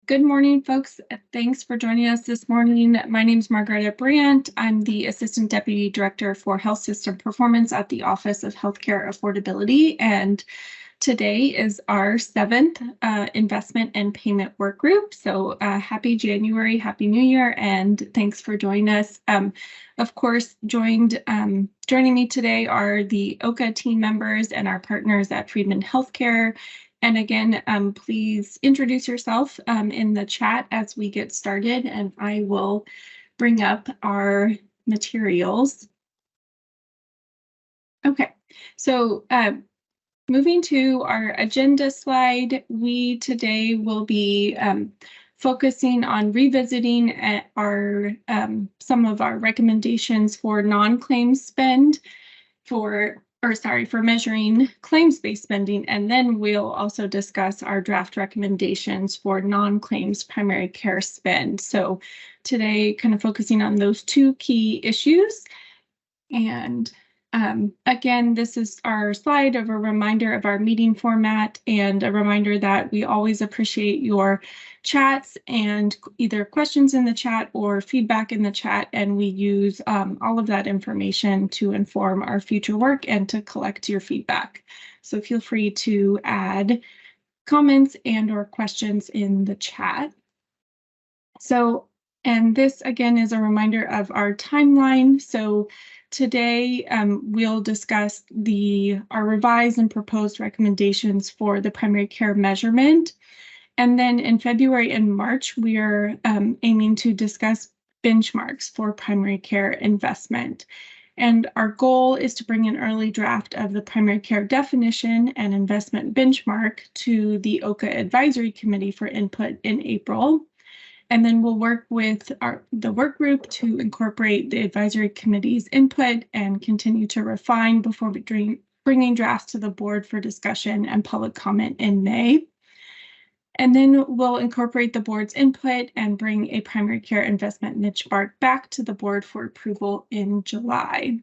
Good morning, folks. Thanks for joining us this morning. My name is Margareta Brandt. I'm the Assistant Deputy Director for Health System Performance at the Office of Healthcare Affordability. And today is our seventh investment and payment work group. So happy January, happy New Year, and thanks for joining us. Of course, joining me today are the OHCA team members and our partners at Friedman Healthcare. And again, please introduce yourself in the chat as we get started, and I will bring up our materials. Okay, so moving to our agenda slide, we today will be focusing on revisiting some of our recommendations for non-claims spend for measuring claims-based spending, and then we'll also discuss our draft recommendations for non-claims primary care spend. So today, kind of focusing on those two key issues. And again, this is our slide of a reminder of our meeting format and a reminder that we always appreciate your chats and either questions in the chat or feedback in the chat. And we use all of that information to inform our future work and to collect your feedback. So feel free to add comments and or questions in the chat. And this again is a reminder of our timeline. So today we'll discuss our revised and proposed recommendations for the primary care measurement. And then in February and March, we are aiming to discuss benchmarks for primary care investment. And our goal is to bring an early draft of the primary care definition and investment benchmark to the OHCA Advisory Committee for input in April. And then we'll work with the work group to incorporate the advisory committee's input and continue to refine before bringing drafts to the board for discussion and public comment in May. And then we'll incorporate the board's input and bring a primary care investment benchmark back to the board for approval in July.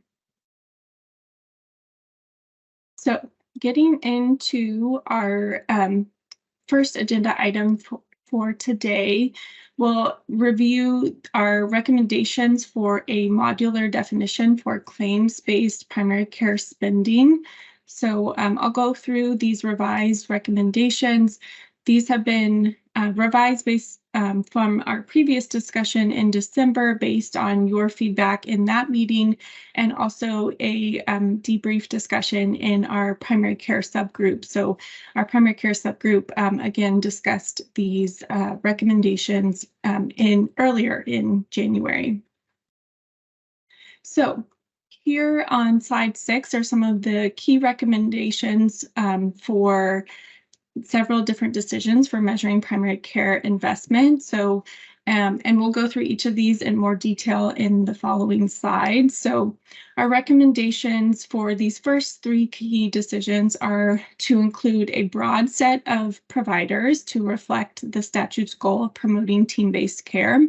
So getting into our first agenda item for today, we'll review our recommendations for a modular definition for claims-based primary care spending. So I'll go through these revised recommendations. These have been revised based from our previous discussion in December based on your feedback in that meeting, and also a debrief discussion in our primary care subgroup. So our primary care subgroup again discussed these recommendations earlier in January. So here on slide 6 are some of the key recommendations for several different decisions for measuring primary care investment. So, and we'll go through each of these in more detail in the following slides. So our recommendations for these first 3 key decisions are to include a broad set of providers to reflect the statute's goal of promoting team-based care,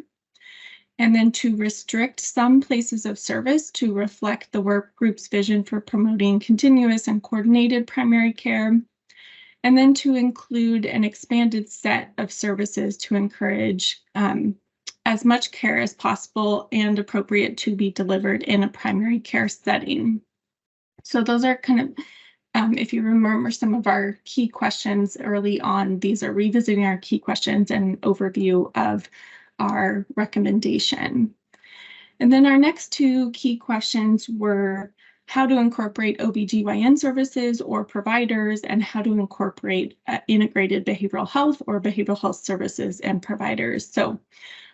and then to restrict some places of service to reflect the work group's vision for promoting continuous and coordinated primary care, and then to include an expanded set of services to encourage as much care as possible and appropriate to be delivered in a primary care setting. So those are kind of, if you remember some of our key questions early on, these are revisiting our key questions and overview of our recommendation. And then our next 2 key questions were how to incorporate OBGYN services or providers, and how to incorporate integrated behavioral health or behavioral health services and providers. So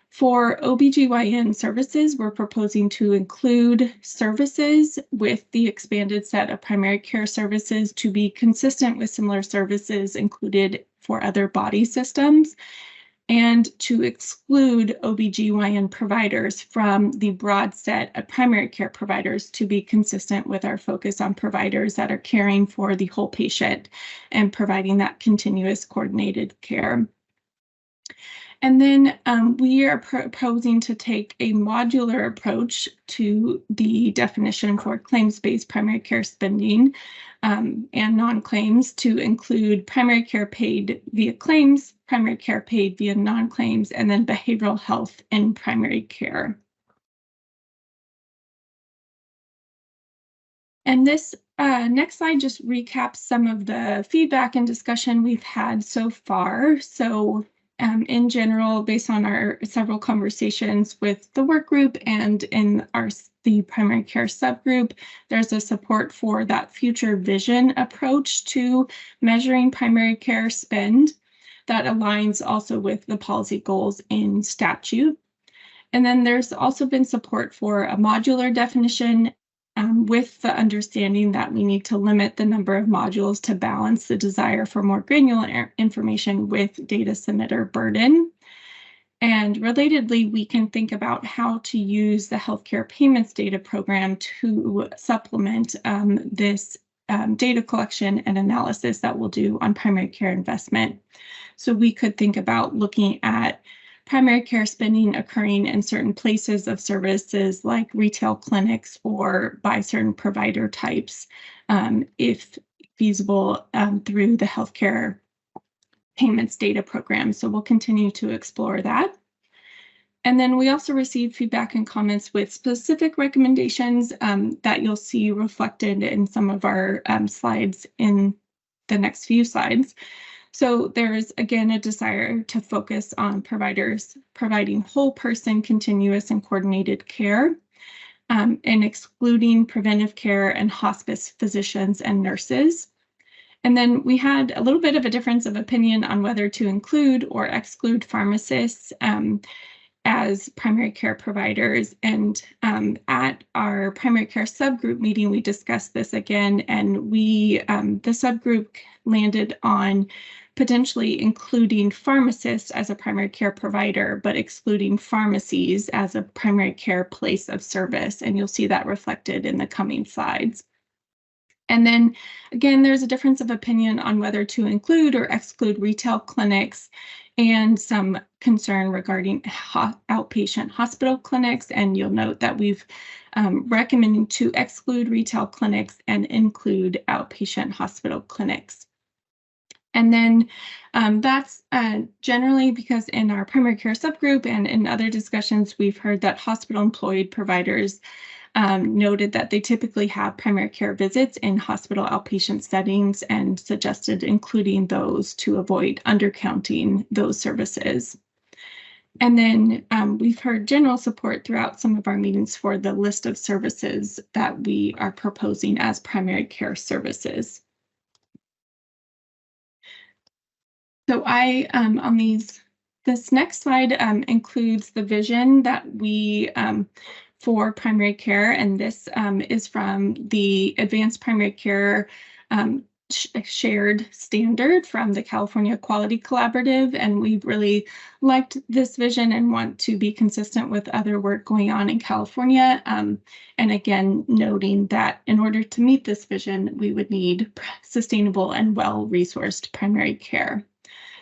for OBGYN services, we're proposing to include services with the expanded set of primary care services to be consistent with similar services included for other body systems, and to exclude OBGYN providers from the broad set of primary care providers to be consistent with our focus on providers that are caring for the whole patient and providing that continuous coordinated care. And then we are proposing to take a modular approach to the definition for claims-based primary care spending and non-claims to include primary care paid via claims, primary care paid via non-claims, and then behavioral health in primary care. And this next slide just recaps some of the feedback and discussion we've had so far. So in general, based on our several conversations with the work group and in the primary care subgroup, there's a support for that future vision approach to measuring primary care spend that aligns also with the policy goals in statute. And then there's also been support for a modular definition with the understanding that we need to limit the number of modules to balance the desire for more granular information with data submitter burden. And relatedly, we can think about how to use the healthcare payments data program to supplement this data collection and analysis that we'll do on primary care investment. So we could think about looking at primary care spending occurring in certain places of services like retail clinics or by certain provider types, if feasible, through the healthcare payments data program. So we'll continue to explore that. And then we also received feedback and comments with specific recommendations that you'll see reflected in some of our slides in the next few slides. So there's, again, a desire to focus on providers providing whole person, continuous, and coordinated care, and excluding preventive care and hospice physicians and nurses. And then we had a little bit of a difference of opinion on whether to include or exclude pharmacists as primary care providers. And at our primary care subgroup meeting, we discussed this again, and the subgroup landed on potentially including pharmacists as a primary care provider, but excluding pharmacies as a primary care place of service. And you'll see that reflected in the coming slides. And then again, there's a difference of opinion on whether to include or exclude retail clinics and some concern regarding outpatient hospital clinics. And you'll note that we've recommended to exclude retail clinics and include outpatient hospital clinics. And then that's generally because in our primary care subgroup and in other discussions, we've heard that hospital employed providers noted that they typically have primary care visits in hospital outpatient settings and suggested including those to avoid undercounting those services. And then we've heard general support throughout some of our meetings for the list of services that we are proposing as primary care services. So on this next slide includes the vision that we for primary care, and this is from the Advanced Primary Care shared standard from the California Quality Collaborative, and we really liked this vision and want to be consistent with other work going on in California. And again, noting that in order to meet this vision, we would need sustainable and well-resourced primary care.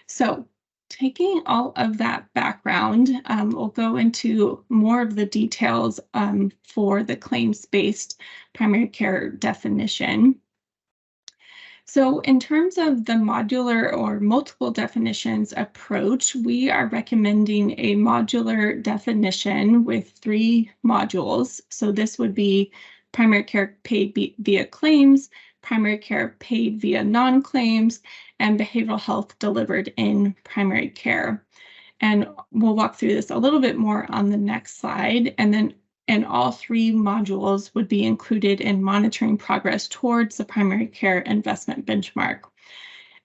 So taking all of that background, we'll go into more of the details for the claims-based primary care definition. So in terms of the modular or multiple definitions approach, we are recommending a modular definition with 3 modules. So this would be primary care paid via claims, primary care paid via non-claims, and behavioral health delivered in primary care. And we'll walk through this a little bit more on the next slide. And all 3 modules would be included in monitoring progress towards the primary care investment benchmark.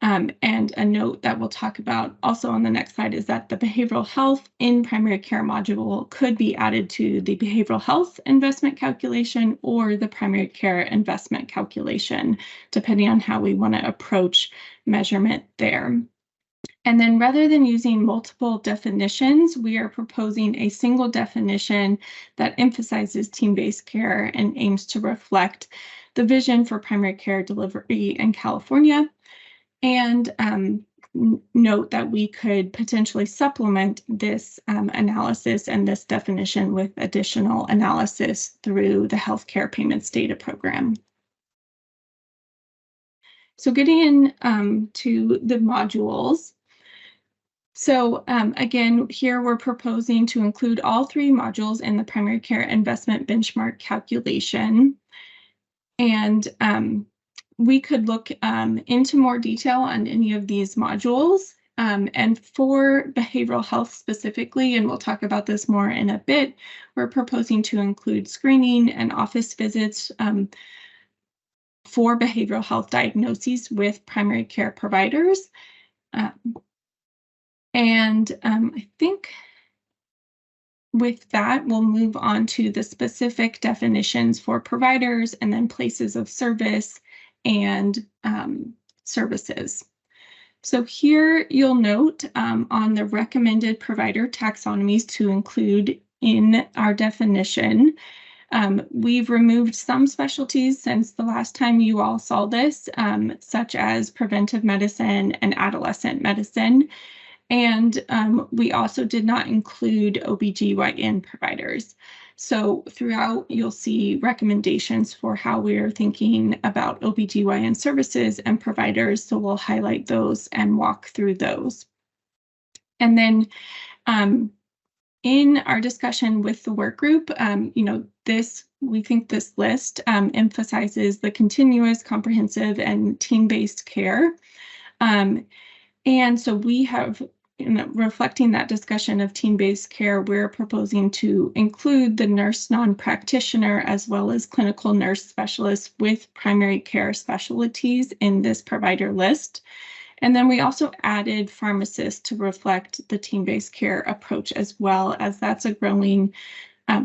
And a note that we'll talk about also on the next slide is that the behavioral health in primary care module could be added to the behavioral health investment calculation or the primary care investment calculation, depending on how we want to approach measurement there. And then rather than using multiple definitions, we are proposing a single definition that emphasizes team-based care and aims to reflect the vision for primary care delivery in California. And note that we could potentially supplement this analysis and this definition with additional analysis through the Healthcare Payments Data Program. So getting in to the modules. So again, here we're proposing to include all 3 modules in the primary care investment benchmark calculation. And we could look into more detail on any of these modules. And for behavioral health specifically, and we'll talk about this more in a bit, we're proposing to include screening and office visits for behavioral health diagnoses with primary care providers. I think with that, we'll move on to the specific definitions for providers and then places of service and services. So here you'll note on the recommended provider taxonomies to include in our definition, we've removed some specialties since the last time you all saw this, such as preventive medicine and adolescent medicine. And we also did not include OBGYN providers. So throughout, you'll see recommendations for how we're thinking about OBGYN services and providers. So we'll highlight those and walk through those. And then in our discussion with the work group, we think this list emphasizes the continuous, comprehensive, and team-based care. And so we have, reflecting that discussion of team-based care, we're proposing to include the nurse non-practitioner as well as clinical nurse specialists with primary care specialties in this provider list. And then we also added pharmacists to reflect the team-based care approach as well, as that's a growing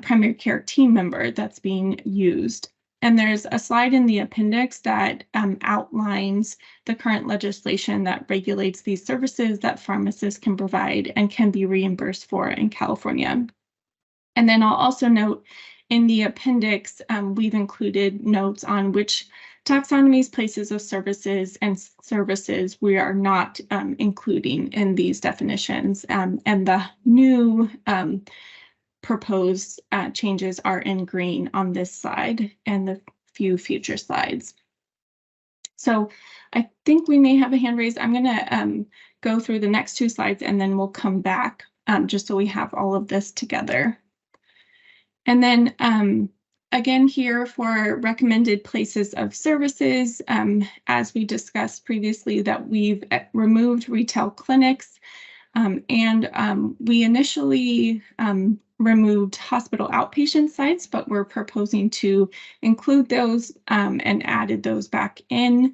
primary care team member that's being used. And there's a slide in the appendix that outlines the current legislation that regulates these services that pharmacists can provide and can be reimbursed for in California. And then I'll also note in the appendix, we've included notes on which taxonomies, places of services, and services we are not including in these definitions. And the new proposed changes are in green on this slide and the few future slides. So I think we may have a hand raised. I'm going to go through the next 2 slides and then we'll come back just so we have all of this together. And then again here for recommended places of services, as we discussed previously, that we've removed retail clinics and we initially removed hospital outpatient sites, but we're proposing to include those and added those back in.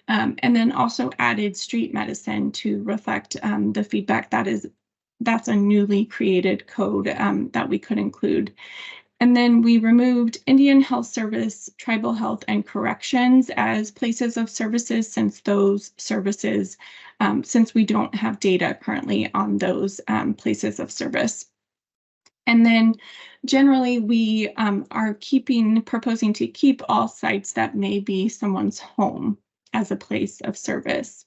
And then also added street medicine to reflect the feedback that's a newly created code that we could include. And then we removed Indian Health Service, Tribal Health, and Corrections as places of services since those services, since we don't have data currently on those places of service. And then generally we are proposing to keep all sites that may be someone's home as a place of service.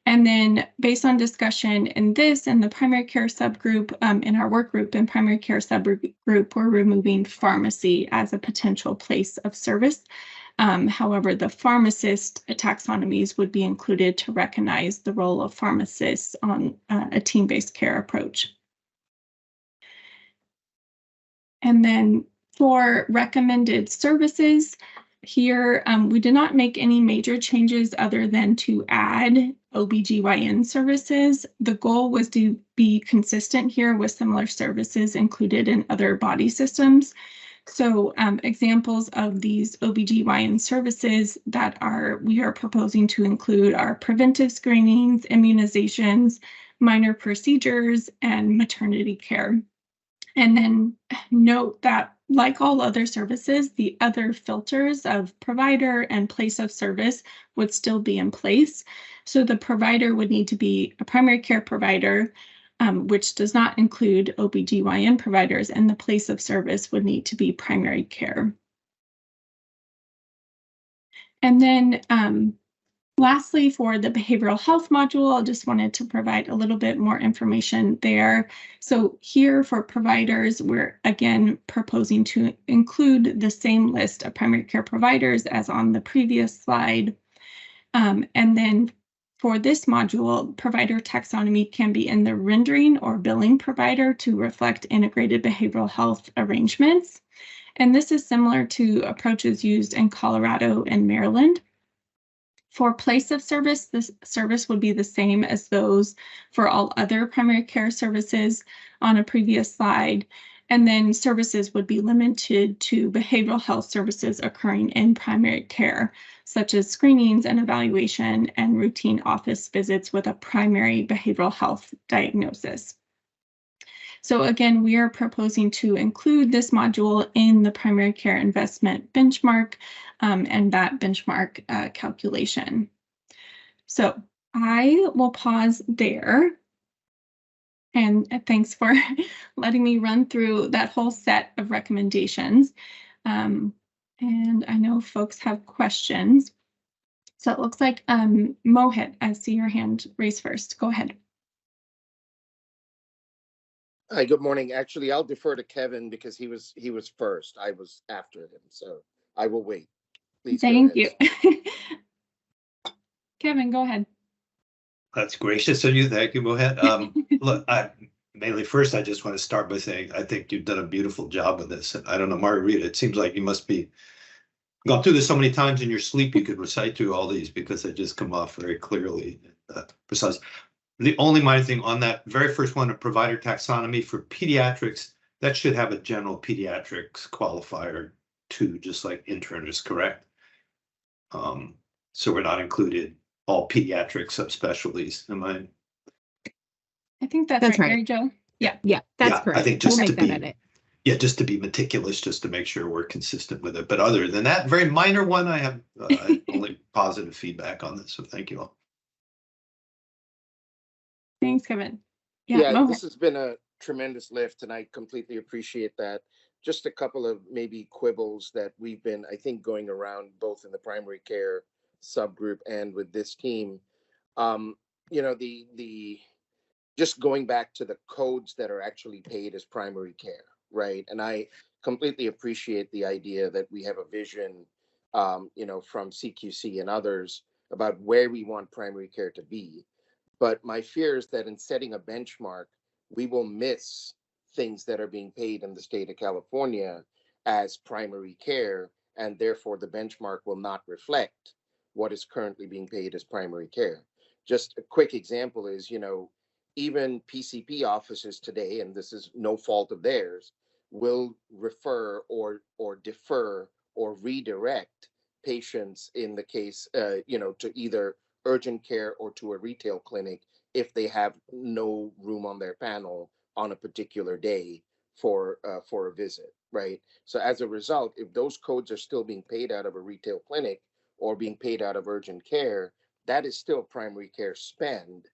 And then based on discussion in this and the primary care subgroup, in our work group and primary care subgroup, we're removing pharmacy as a potential place of service. However, the pharmacist taxonomies would be included to recognize the role of pharmacists on a team-based care approach. And then for recommended services, here we did not make any major changes other than to add OBGYN services. The goal was to be consistent here with similar services included in other body systems. So examples of these OBGYN services that we are proposing to include are preventive screenings, immunizations, minor procedures, and maternity care. And then note that, like all other services, the other filters of provider and place of service would still be in place. So the provider would need to be a primary care provider, which does not include OBGYN providers, and the place of service would need to be primary care. And then Lastly, for the behavioral health module, I just wanted to provide a little bit more information there. So here for providers, we're again proposing to include the same list of primary care providers as on the previous slide. And then for this module, provider taxonomy can be in the rendering or billing provider to reflect integrated behavioral health arrangements. And this is similar to approaches used in Colorado and Maryland. For place of service, this service would be the same as those for all other primary care services on a previous slide. And then services would be limited to behavioral health services occurring in primary care, such as screenings and evaluation and routine office visits with a primary behavioral health diagnosis. So again, we are proposing to include this module in the primary care investment benchmark and that benchmark calculation. So I will pause there. And thanks for letting me run through that whole set of recommendations. And I know folks have questions. So it looks like Mohit, I see your hand raised first. Go ahead. Hi, good morning. Actually, I'll defer to Kevin because he was first. I was after him, so I will wait. Please. Thank you. Kevin, go ahead. That's gracious of you. Thank you, Mohit. Look, mainly first, I just want to start by saying I think you've done a beautiful job with this. And I don't know, Margarita, it seems like you must be gone through this so many times in your sleep you could recite through all these because they just come off very clearly and precise. The only minor thing on that very first one, a provider taxonomy for pediatrics, that should have a general pediatrics qualifier too, just like internists, correct? So we're not included all pediatric subspecialties. Am I? I think that's right, Mary Jo. Yeah, that's correct. I think just to be, just to be meticulous, just to make sure we're consistent with it. But other than that, very minor one, I have only positive feedback on this. So thank you all. Thanks, Kevin. Yeah, this has been a tremendous lift, and I completely appreciate that. Just a couple of maybe quibbles that we've been, I think, going around both in the primary care subgroup and with this team. You know, the just going back to the codes that are actually paid as primary care, right? And I completely appreciate the idea that we have a vision, you know, from CQC and others about where we want primary care to be. But my fear is that in setting a benchmark, we will miss things that are being paid in the state of California as primary care, and therefore the benchmark will not reflect what is currently being paid as primary care. Just a quick example is, you know, even PCP offices today, and this is no fault of theirs, will refer or defer or redirect patients in the case, you know, to either urgent care or to a retail clinic if they have no room on their panel on a particular day for a visit, right? So as a result, if those codes are still being paid out of a retail clinic or being paid out of urgent care, that is still primary care spend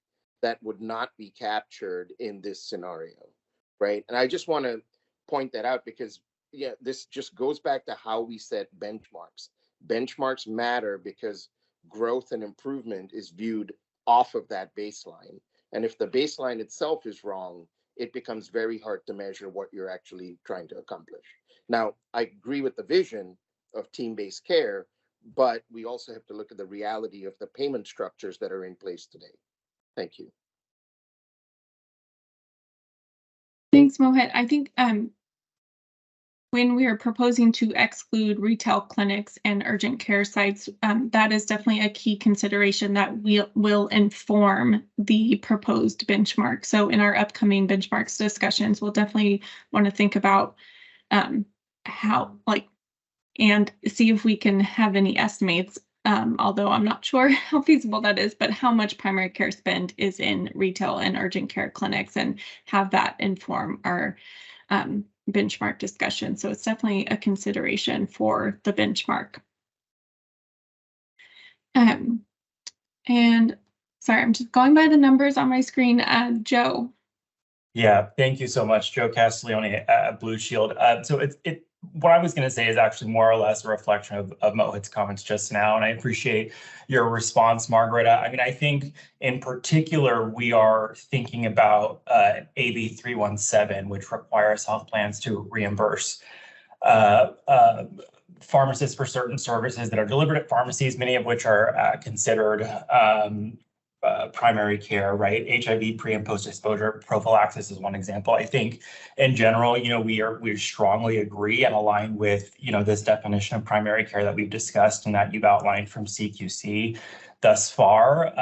that would not be captured in this scenario, right? And I just want to point that out because this just goes back to how we set benchmarks. Benchmarks matter because growth and improvement is viewed off of that baseline. And if the baseline itself is wrong, it becomes very hard to measure what you're actually trying to accomplish. Now, I agree with the vision of team-based care, but we also have to look at the reality of the payment structures that are in place today. Thank you. Thanks, Mohit. I think when we are proposing to exclude retail clinics and urgent care sites, that is definitely a key consideration that will inform the proposed benchmark. So in our upcoming benchmarks discussions, we'll definitely want to think about how, and see if we can have any estimates, although I'm not sure how feasible that is, but how much primary care spend is in retail and urgent care clinics and have that inform our benchmark discussion. So it's definitely a consideration for the benchmark. And sorry, I'm just going by the numbers on my screen. Joe. Yeah, thank you so much, Joe Castiglione at Blue Shield. So what I was going to say is actually more or less a reflection of Mohit's comments just now, and I appreciate your response, Margaret. I mean, I think in particular, we are thinking about AB 317, which requires health plans to reimburse pharmacists for certain services that are delivered at pharmacies, many of which are considered primary care, right? HIV pre and post exposure prophylaxis is one example. I think in general, we strongly agree and align with, this definition of primary care that we've discussed and that you've outlined from CQC thus far.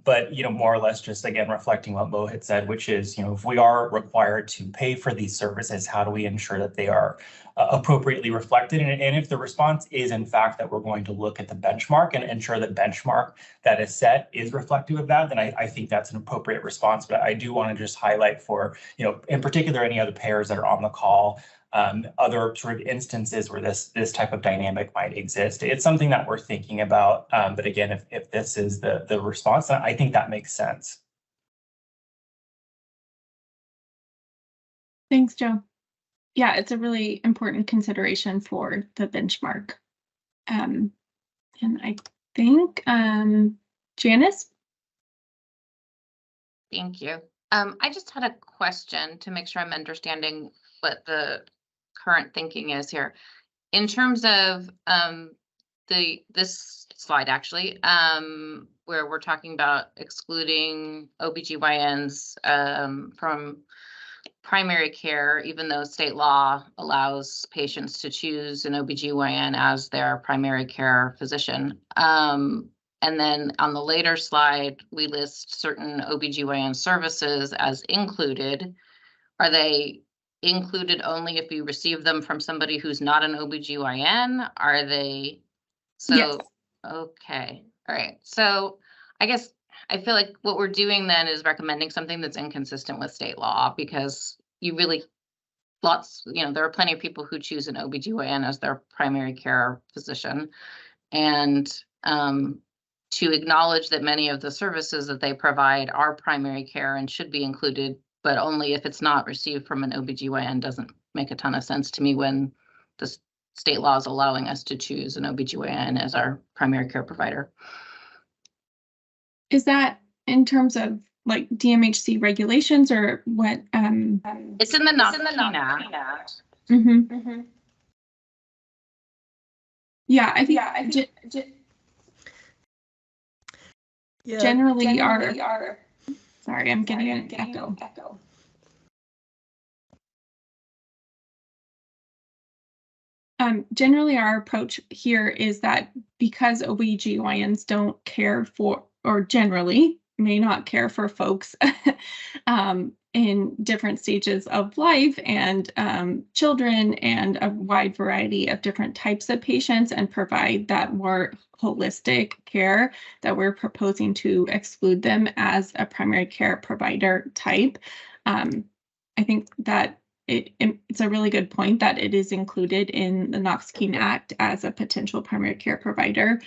But, more or less just again, reflecting what Mo had said, which is, if we are required to pay for these services, how do we ensure that they are appropriately reflected? And if the response is in fact that we're going to look at the benchmark and ensure that benchmark that is set is reflective of that, then I think that's an appropriate response. But I do want to just highlight for, in particular, any other payers that are on the call, other sort of instances where this type of dynamic might exist. It's something that we're thinking about. But again, if this is the response, I think that makes sense. Thanks, Joe. Yeah, it's a really important consideration for the benchmark. And I think, Janice? Thank you. I just had a question to make sure I'm understanding what the current thinking is here. In terms of this slide, actually, where we're talking about excluding OBGYNs from primary care, even though state law allows patients to choose an OBGYN as their primary care physician. And then on the later slide, we list certain OBGYN services as included. Are they included only if you receive them from somebody who's not an OBGYN? Are they? So, yes. Okay. All right. So I guess I feel like what we're doing then is recommending something that's inconsistent with state law, because you really, there are plenty of people who choose an OBGYN as their primary care physician. And to acknowledge that many of the services that they provide are primary care and should be included, but only if it's not received from an OBGYN, doesn't make a ton of sense to me when the state law is allowing us to choose an OBGYN as our primary care provider. Is that in terms of like DMHC regulations or what? It's in the OHCA Act. Mm-hmm. Mm-hmm. Yeah, I think generally our sorry, I'm getting an echo. Generally, our approach here is that because OBGYNs don't care for, or generally may not care for folks in different stages of life and children and a wide variety of different types of patients, and provide that more holistic care, that we're proposing to exclude them as a primary care provider type. I think that it's a really good point that it is included in the OHCA Act as a potential primary care provider.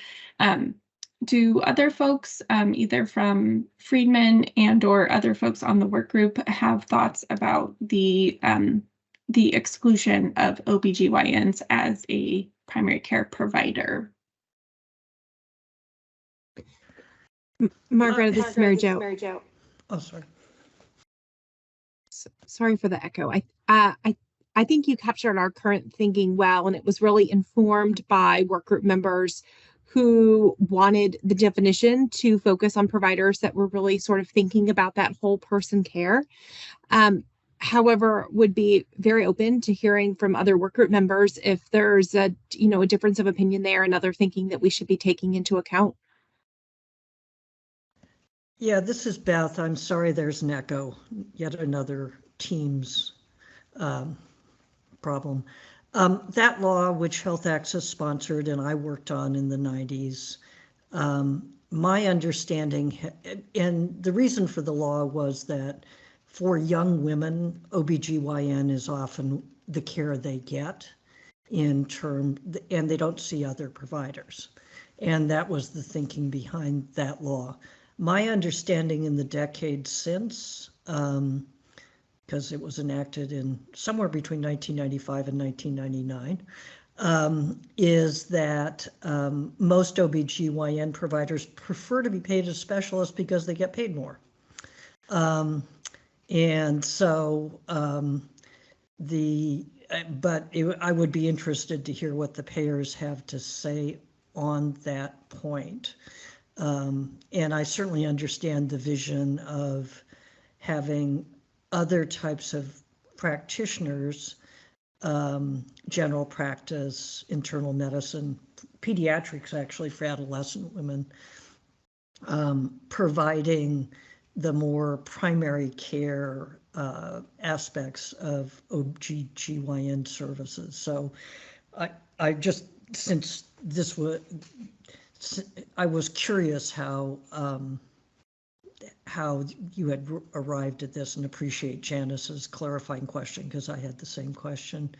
Do other folks, either from Friedman and or other folks on the work group, have thoughts about the exclusion of OBGYNs as a primary care provider? Margaret, this is Mary Jo. Oh, sorry. Sorry for the echo. I think you captured our current thinking well, and it was really informed by work group members who wanted the definition to focus on providers that were really sort of thinking about that whole person care. However, would be very open to hearing from other work group members if there's a difference of opinion there and other thinking that we should be taking into account. Yeah, this is Beth. I'm sorry there's an echo, yet another Teams problem. That law, which Health Access sponsored and I worked on in the 90s, my understanding, and the reason for the law was that for young women, OBGYN is often the care they get and they don't see other providers. And that was the thinking behind that law. My understanding in the decades since, because it was enacted in somewhere between 1995 and 1999, is that most OBGYN providers prefer to be paid as specialists because they get paid more. And so I would be interested to hear what the payers have to say on that point. And I certainly understand the vision of having other types of practitioners, general practice, internal medicine, pediatrics actually for adolescent women, providing the more primary care aspects of OBGYN services. So I just, since this was, I was curious how you had arrived at this, and appreciate Janice's clarifying question because I had the same question.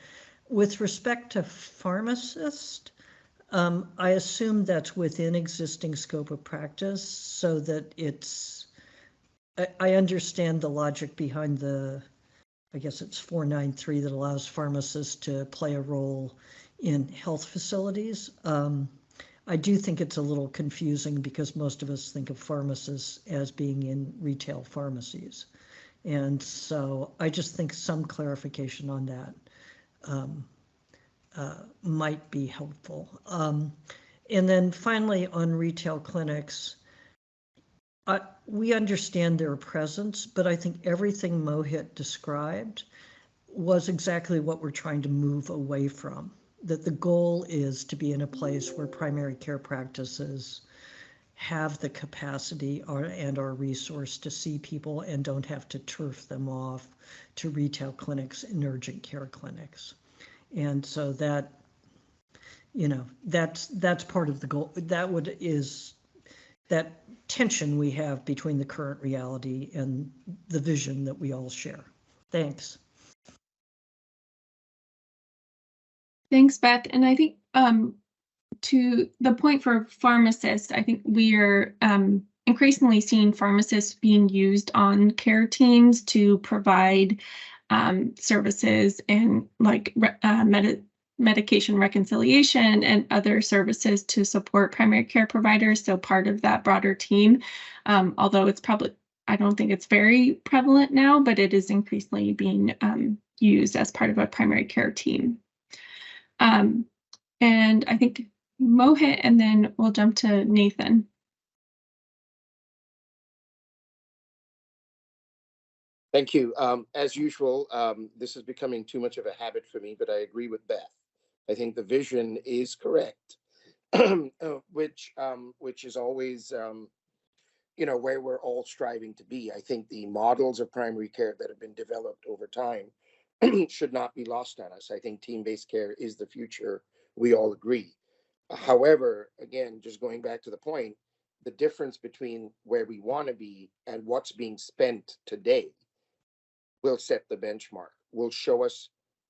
With respect to pharmacist, I assume that's within existing scope of practice so that it's, I understand the logic behind the, I guess it's 493 that allows pharmacists to play a role in health facilities. I do think it's a little confusing because most of us think of pharmacists as being in retail pharmacies. And so I just think some clarification on that might be helpful. And then finally on retail clinics, we understand their presence, but I think everything Mohit described was exactly what we're trying to move away from. That the goal is to be in a place where primary care practices have the capacity and are resourced to see people and don't have to turf them off to retail clinics and urgent care clinics. And so that, you know, that's part of the goal. That is that tension we have between the current reality and the vision that we all share. Thanks. Thanks, Beth. And I think to the point for pharmacists, I think we are increasingly seeing pharmacists being used on care teams to provide services and like medication reconciliation and other services to support primary care providers. So part of that broader team, although it's probably, I don't think it's very prevalent now, but it is increasingly being used as part of a primary care team. And I think Mohit, and then we'll jump to Nathan. Thank you. As usual, this is becoming too much of a habit for me, but I agree with Beth. I think the vision is correct, which is always, you know, where we're all striving to be. I think the models of primary care that have been developed over time should not be lost on us. I think team-based care is the future. We all agree. However, again, just going back to the point, the difference between where we want to be and what's being spent today will set the benchmark, will show us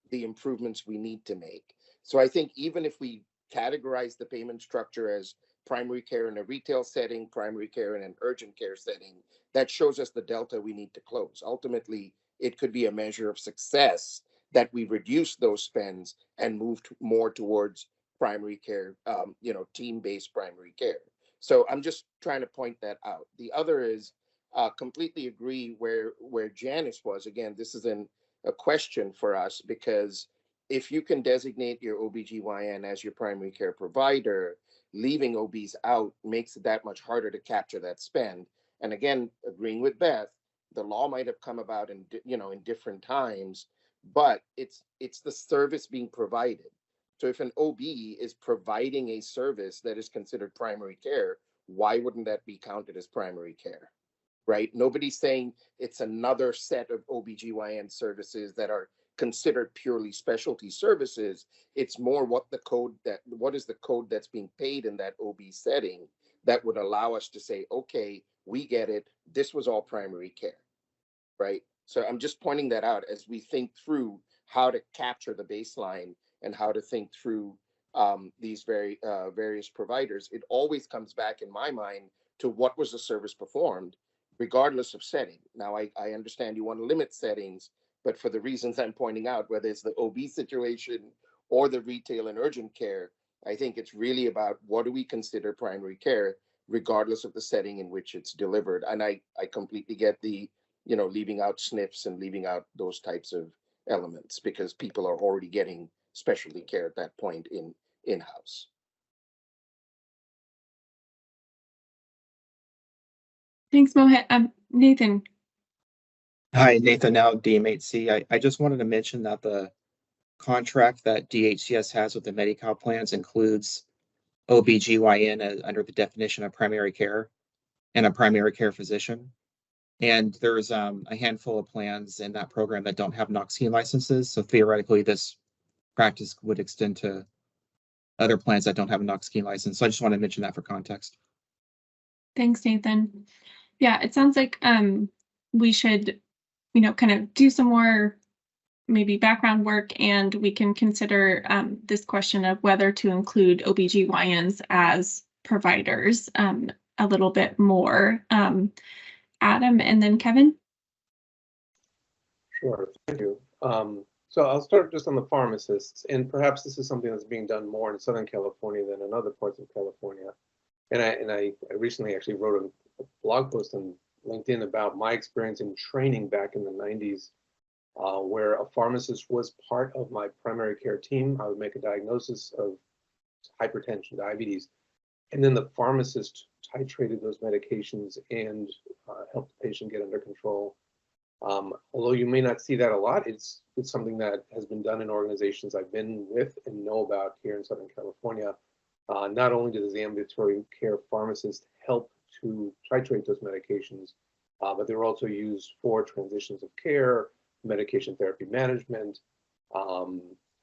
the improvements we need to make. So I think even if we categorize the payment structure as primary care in a retail setting, primary care in an urgent care setting, that shows us the delta we need to close. Ultimately, it could be a measure of success that we reduce those spends and move more towards primary care, you know, team-based primary care. So I'm just trying to point that out. The other is completely agree where Janice was. Again, this is a question for us because if you can designate your OBGYN as your primary care provider, leaving OBs out makes it that much harder to capture that spend. And again, agreeing with Beth, the law might have come about in, you know, in different times, but it's the service being provided. So if an OB is providing a service that is considered primary care, why wouldn't that be counted as primary care? Right? Nobody's saying it's another set of OBGYN services that are considered purely specialty services. It's more what is the code that's being paid in that OB setting that would allow us to say, okay, we get it. This was all primary care, right? So I'm just pointing that out as we think through how to capture the baseline and how to think through these various providers. It always comes back in my mind to what was the service performed, regardless of setting. Now, I understand you want to limit settings, But for the reasons I'm pointing out, whether it's the OB situation or the retail and urgent care, I think it's really about what do we consider primary care, regardless of the setting in which it's delivered. And I completely get the, leaving out SNFs and leaving out those types of elements because people are already getting specialty care at that point in-house. Thanks, Mohit. Nathan. Hi, Nathan, now DMHC. I just wanted to mention that the contract that DHCS has with the Medi-Cal plans includes OBGYN under the definition of primary care and a primary care physician. And there's a handful of plans in that program that don't have NOX-Key licenses. So theoretically, this practice would extend to other plans that don't have a NOX-Key license. So I just want to mention that for context. Thanks, Nathan. Yeah, it sounds like we should, kind of do some more maybe background work, and we can consider this question of whether to include OBGYNs as providers a little bit more. Adam and then Kevin. Sure, thank you. So I'll start just on the pharmacists, and perhaps this is something that's being done more in Southern California than in other parts of California. And I recently actually wrote a blog post on LinkedIn about my experience in training back in the 90s, where a pharmacist was part of my primary care team. I would make a diagnosis of hypertension, diabetes, and then the pharmacist titrated those medications and helped the patient get under control. Although you may not see that a lot, it's something that has been done in organizations I've been with and know about here in Southern California. Not only does the ambulatory care pharmacist help to titrate those medications, but they're also used for transitions of care, medication therapy management,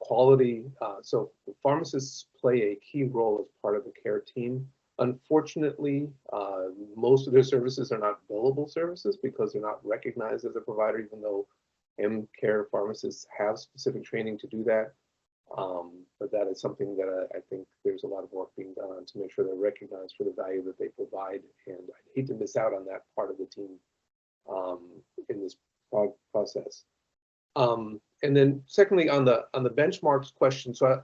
quality. So pharmacists play a key role as part of the care team. Unfortunately, most of their services are not billable services because they're not recognized as a provider, even though M-Care pharmacists have specific training to do that. But that is something that I think there's a lot of work being done on to make sure they're recognized for the value that they provide. And I'd hate to miss out on that part of the team in this process. And then secondly, on the benchmarks question, so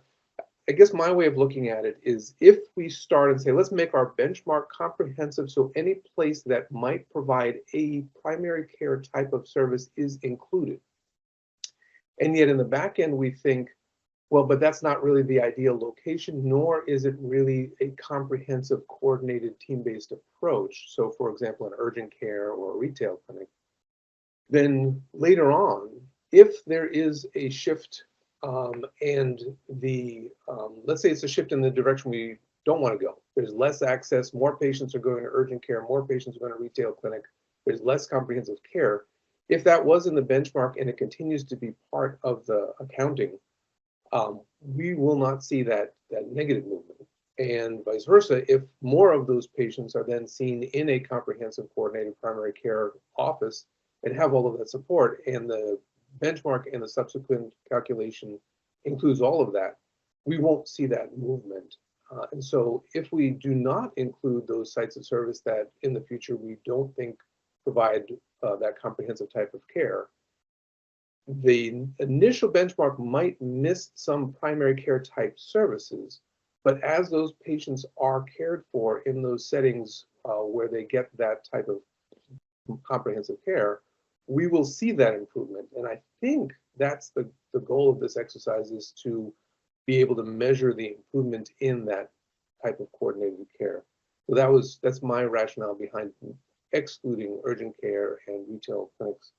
I guess my way of looking at it is if we start and say, let's make our benchmark comprehensive, so any place that might provide a primary care type of service is included. And yet in the back end, we think, well, but that's not really the ideal location, nor is it really a comprehensive, coordinated, team-based approach. So for example, an urgent care or a retail clinic. Then later on, if there is a shift and let's say it's a shift in the direction we don't want to go. There's less access, more patients are going to urgent care, more patients are going to retail clinic, there's less comprehensive care. If that was in the benchmark and it continues to be part of the accounting, we will not see that negative movement. And vice versa, if more of those patients are then seen in a comprehensive coordinated primary care office and have all of that support, and the benchmark and the subsequent calculation includes all of that, we won't see that movement. And so if we do not include those sites of service that in the future we don't think provide that comprehensive type of care, the initial benchmark might miss some primary care type services, but as those patients are cared for in those settings where they get that type of comprehensive care, we will see that improvement. And I think that's the goal of this exercise, is to be able to measure the improvement in that type of coordinated care. So that's my rationale behind excluding urgent care and retail clinics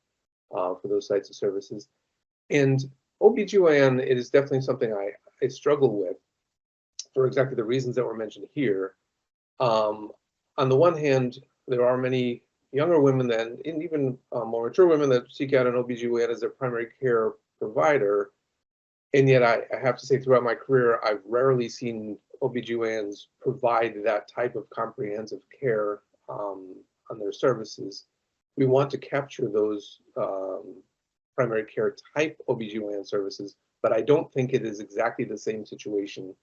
for those sites of services. And OBGYN, it is definitely something I struggle with for exactly the reasons that were mentioned here. On the one hand, there are many younger women and even more mature women that seek out an OBGYN as their primary care provider. And yet I have to say, throughout my career, I've rarely seen OBGYNs provide that type of comprehensive care on their services. We want to capture those primary care type OBGYN services, but I don't think it is exactly the same situation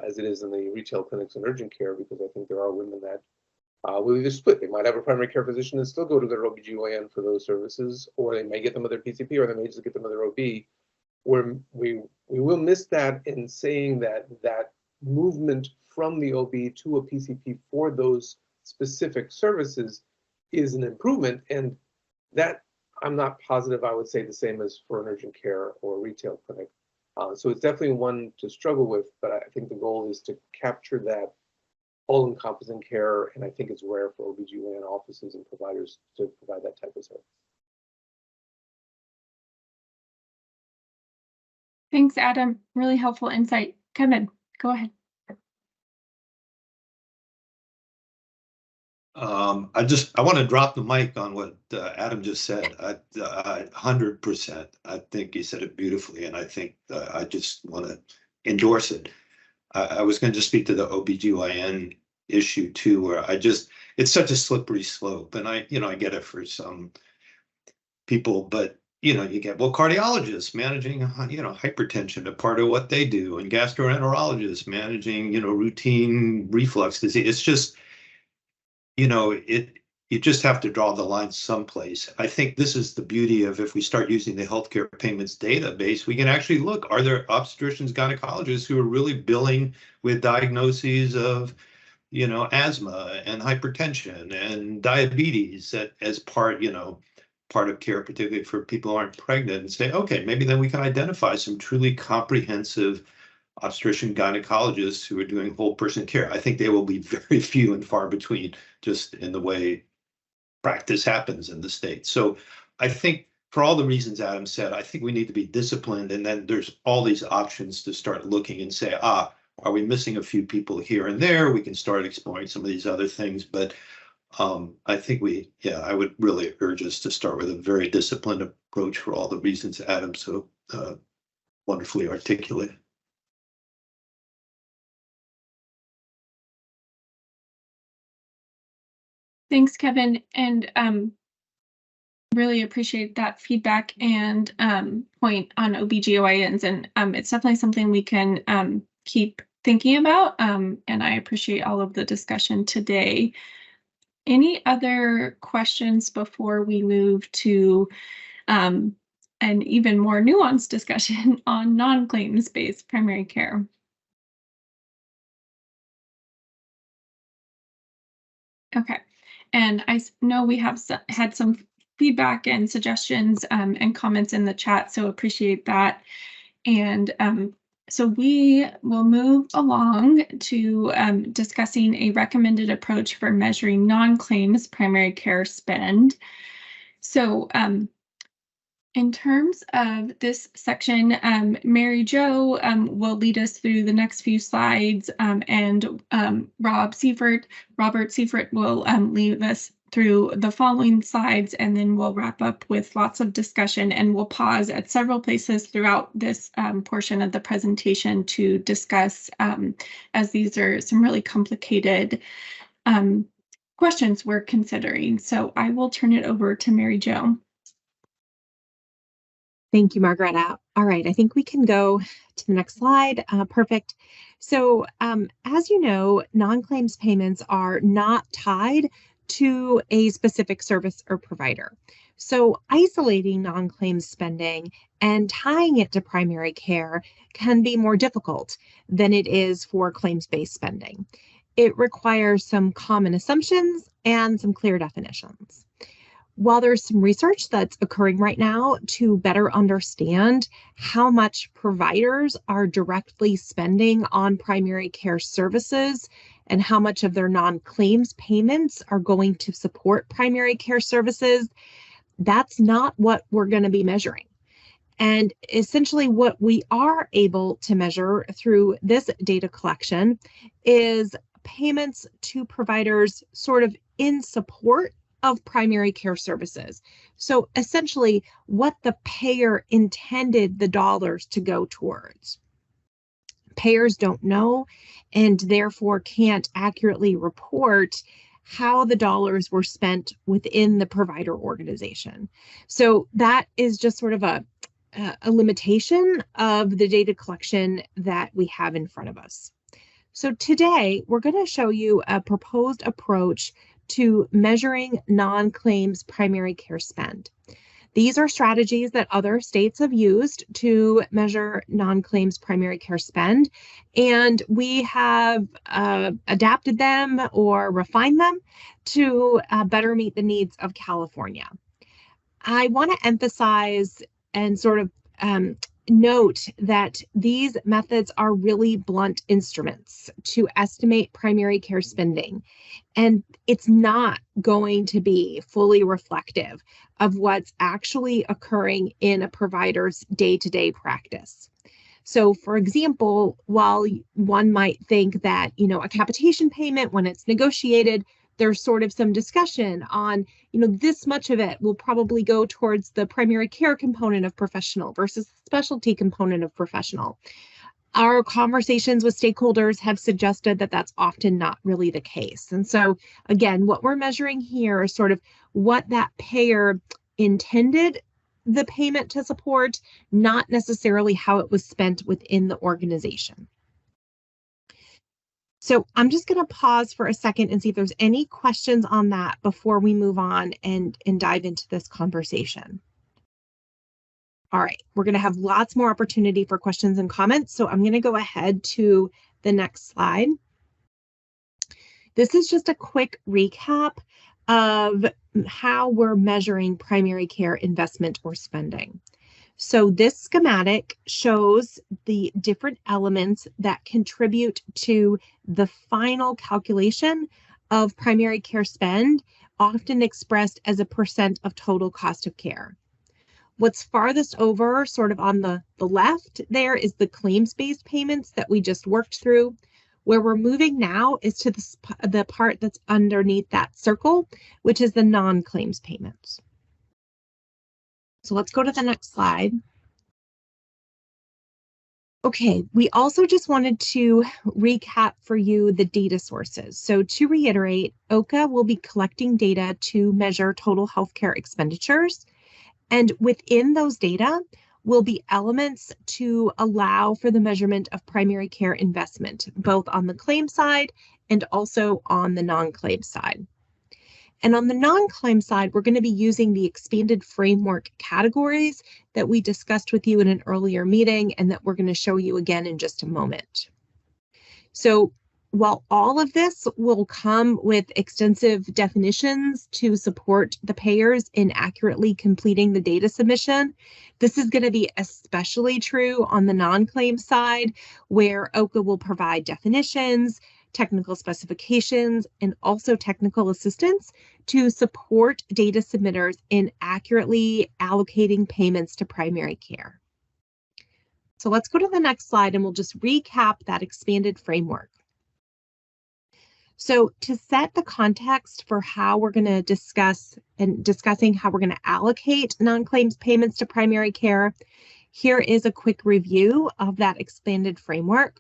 as it is in the retail clinics and urgent care, because I think there are women that will either split. They might have a primary care physician and still go to their OBGYN for those services, or they may get them with their PCP, or they may just get them with their OB. Where we will miss that in saying that that movement from the OB to a PCP for those specific services is an improvement, and that I'm not positive I would say the same as for an urgent care or retail clinic. So it's definitely one to struggle with, but I think the goal is to capture that all-encompassing care, and I think it's rare for OBGYN offices and providers to provide that type of service. Thanks, Adam. Really helpful insight. Kevin, go ahead. I want to drop the mic on what Adam just said. 100%. I think he said it beautifully, and I think I just want to endorse it. I was going to just speak to the OBGYN issue too, where it's such a slippery slope, and I get it for some people, but you get, cardiologists managing, hypertension, a part of what they do, and gastroenterologists managing, routine reflux disease. It's just, you just have to draw the line someplace. I think this is the beauty of, if we start using the healthcare payments database, we can actually look, are there obstetricians, gynecologists who are really billing with diagnoses of, asthma and hypertension and diabetes as part of care, particularly for people who aren't pregnant, and say, okay, maybe then we can identify some truly comprehensive obstetrician gynecologists who are doing whole person care. I think they will be very few and far between, just in the way practice happens in the States. So I think, for all the reasons Adam said, I think we need to be disciplined, and then there's all these options to start looking and say, are we missing a few people here and there? We can start exploring some of these other things, but I think I would really urge us to start with a very disciplined approach for all the reasons Adam so wonderfully articulated. Thanks, Kevin, and really appreciate that feedback and point on OBGYNs, and it's definitely something we can keep thinking about, and I appreciate all of the discussion today. Any other questions before we move to an even more nuanced discussion on non-claims-based primary care? Okay, and I know we have had some feedback and suggestions and comments in the chat, so appreciate that. And so we will move along to discussing a recommended approach for measuring non-claims primary care spend. So in terms of this section, Mary Jo will lead us through the next few slides, and Robert Seifert will lead us through the following slides, and then we'll wrap up with lots of discussion, and we'll pause at several places throughout this portion of the presentation to discuss, as these are some really complicated questions we're considering. So I will turn it over to Mary Jo. Thank you, Margaretta. All right, I think we can go to the next slide. Perfect. So as you know, non-claims payments are not tied to a specific service or provider. So isolating non-claims spending and tying it to primary care can be more difficult than it is for claims-based spending. It requires some common assumptions and some clear definitions. While there's some research that's occurring right now to better understand how much providers are directly spending on primary care services and how much of their non-claims payments are going to support primary care services, that's not what we're going to be measuring. And essentially what we are able to measure through this data collection is payments to providers sort of in support of primary care services. So essentially what the payer intended the dollars to go towards. Payers don't know and therefore can't accurately report how the dollars were spent within the provider organization. So that is just sort of a limitation of the data collection that we have in front of us. So today we're going to show you a proposed approach to measuring non-claims primary care spend. These are strategies that other states have used to measure non-claims primary care spend, and we have adapted them or refined them to better meet the needs of California. I want to emphasize and sort of note that these methods are really blunt instruments to estimate primary care spending, and it's not going to be fully reflective of what's actually occurring in a provider's day-to-day practice. So, for example, while one might think that, a capitation payment, when it's negotiated, there's sort of some discussion on, this much of it will probably go towards the primary care component of professional versus the specialty component of professional. Our conversations with stakeholders have suggested that that's often not really the case. And so, again, what we're measuring here is sort of what that payer intended the payment to support, not necessarily how it was spent within the organization. So I'm just going to pause for a second and see if there's any questions on that before we move on and dive into this conversation. All right, we're going to have lots more opportunity for questions and comments, so I'm going to go ahead to the next slide. This is just a quick recap of how we're measuring primary care investment or spending. So this schematic shows the different elements that contribute to the final calculation of primary care spend, often expressed as a % of total cost of care. What's farthest over, sort of on the left there, is the claims-based payments that we just worked through. Where we're moving now is to the part that's underneath that circle, which is the non-claims payments. So let's go to the next slide. Okay, we also just wanted to recap for you the data sources. So to reiterate, OHCA will be collecting data to measure total healthcare expenditures. And within those data will be elements to allow for the measurement of primary care investment, both on the claim side and also on the non-claim side. And on the non-claim side, we're going to be using the expanded framework categories that we discussed with you in an earlier meeting and that we're going to show you again in just a moment. So while all of this will come with extensive definitions to support the payers in accurately completing the data submission, this is going to be especially true on the non-claim side, where OHCA will provide definitions, technical specifications, and also technical assistance to support data submitters in accurately allocating payments to primary care. So let's go to the next slide and we'll just recap that expanded framework. So to set the context for how we're going to discussing how we're going to allocate non-claims payments to primary care, here is a quick review of that expanded framework.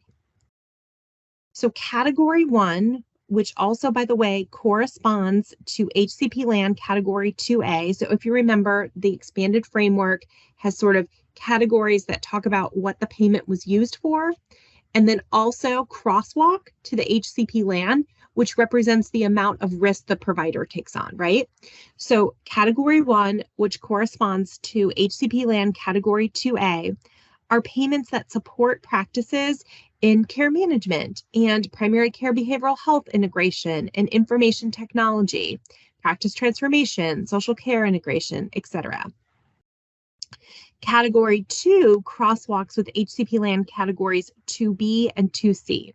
So category 1, which also, by the way, corresponds to HCP land category 2A. So if you remember, the expanded framework has sort of categories that talk about what the payment was used for, and then also crosswalk to the HCP land, which represents the amount of risk the provider takes on, right? So category 1, which corresponds to HCP land category 2A, are payments that support practices in care management and primary care behavioral health integration and information technology, practice transformation, social care integration, etc. Category 2 crosswalks with HCP land categories 2B and 2C.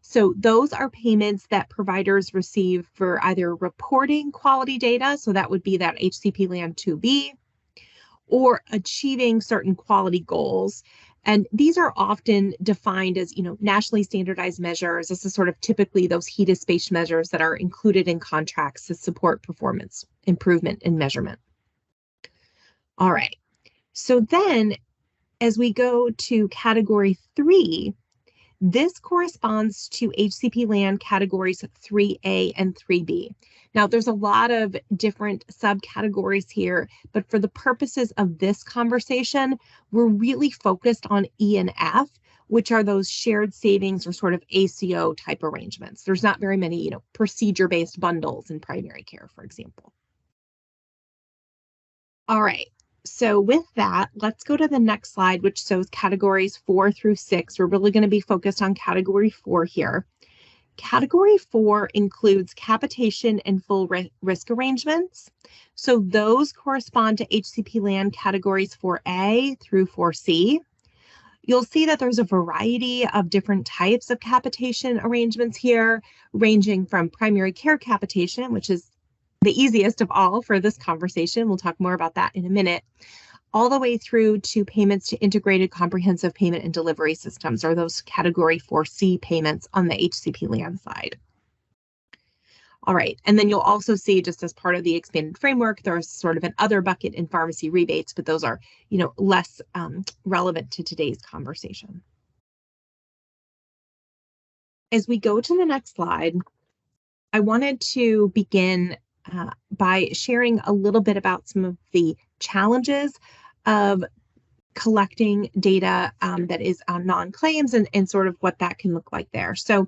So those are payments that providers receive for either reporting quality data, so that would be that HCP land 2B, or achieving certain quality goals. And these are often defined as, nationally standardized measures. This is sort of typically those HEDIS-based measures that are included in contracts to support performance improvement and measurement. All right. So then as we go to category 3, this corresponds to HCP land categories 3A and 3B. Now, there's a lot of different subcategories here, but for the purposes of this conversation, we're really focused on E and F, which are those shared savings or sort of ACO type arrangements. There's not very many, procedure-based bundles in primary care, for example. All right, so with that, let's go to the next slide, which shows categories 4 through 6. We're really going to be focused on category 4 here. Category 4 includes capitation and full risk arrangements. So those correspond to HCP land categories 4A through 4C. You'll see that there's a variety of different types of capitation arrangements here, ranging from primary care capitation, which is the easiest of all for this conversation. We'll talk more about that in a minute, all the way through to payments to integrated comprehensive payment and delivery systems, or those category 4C payments on the HCP land side. All right, and then you'll also see, just as part of the expanded framework, there's sort of an other bucket in pharmacy rebates, but those are, less relevant to today's conversation. As we go to the next slide, I wanted to begin by sharing a little bit about some of the challenges of collecting data that is on non-claims and sort of what that can look like there. So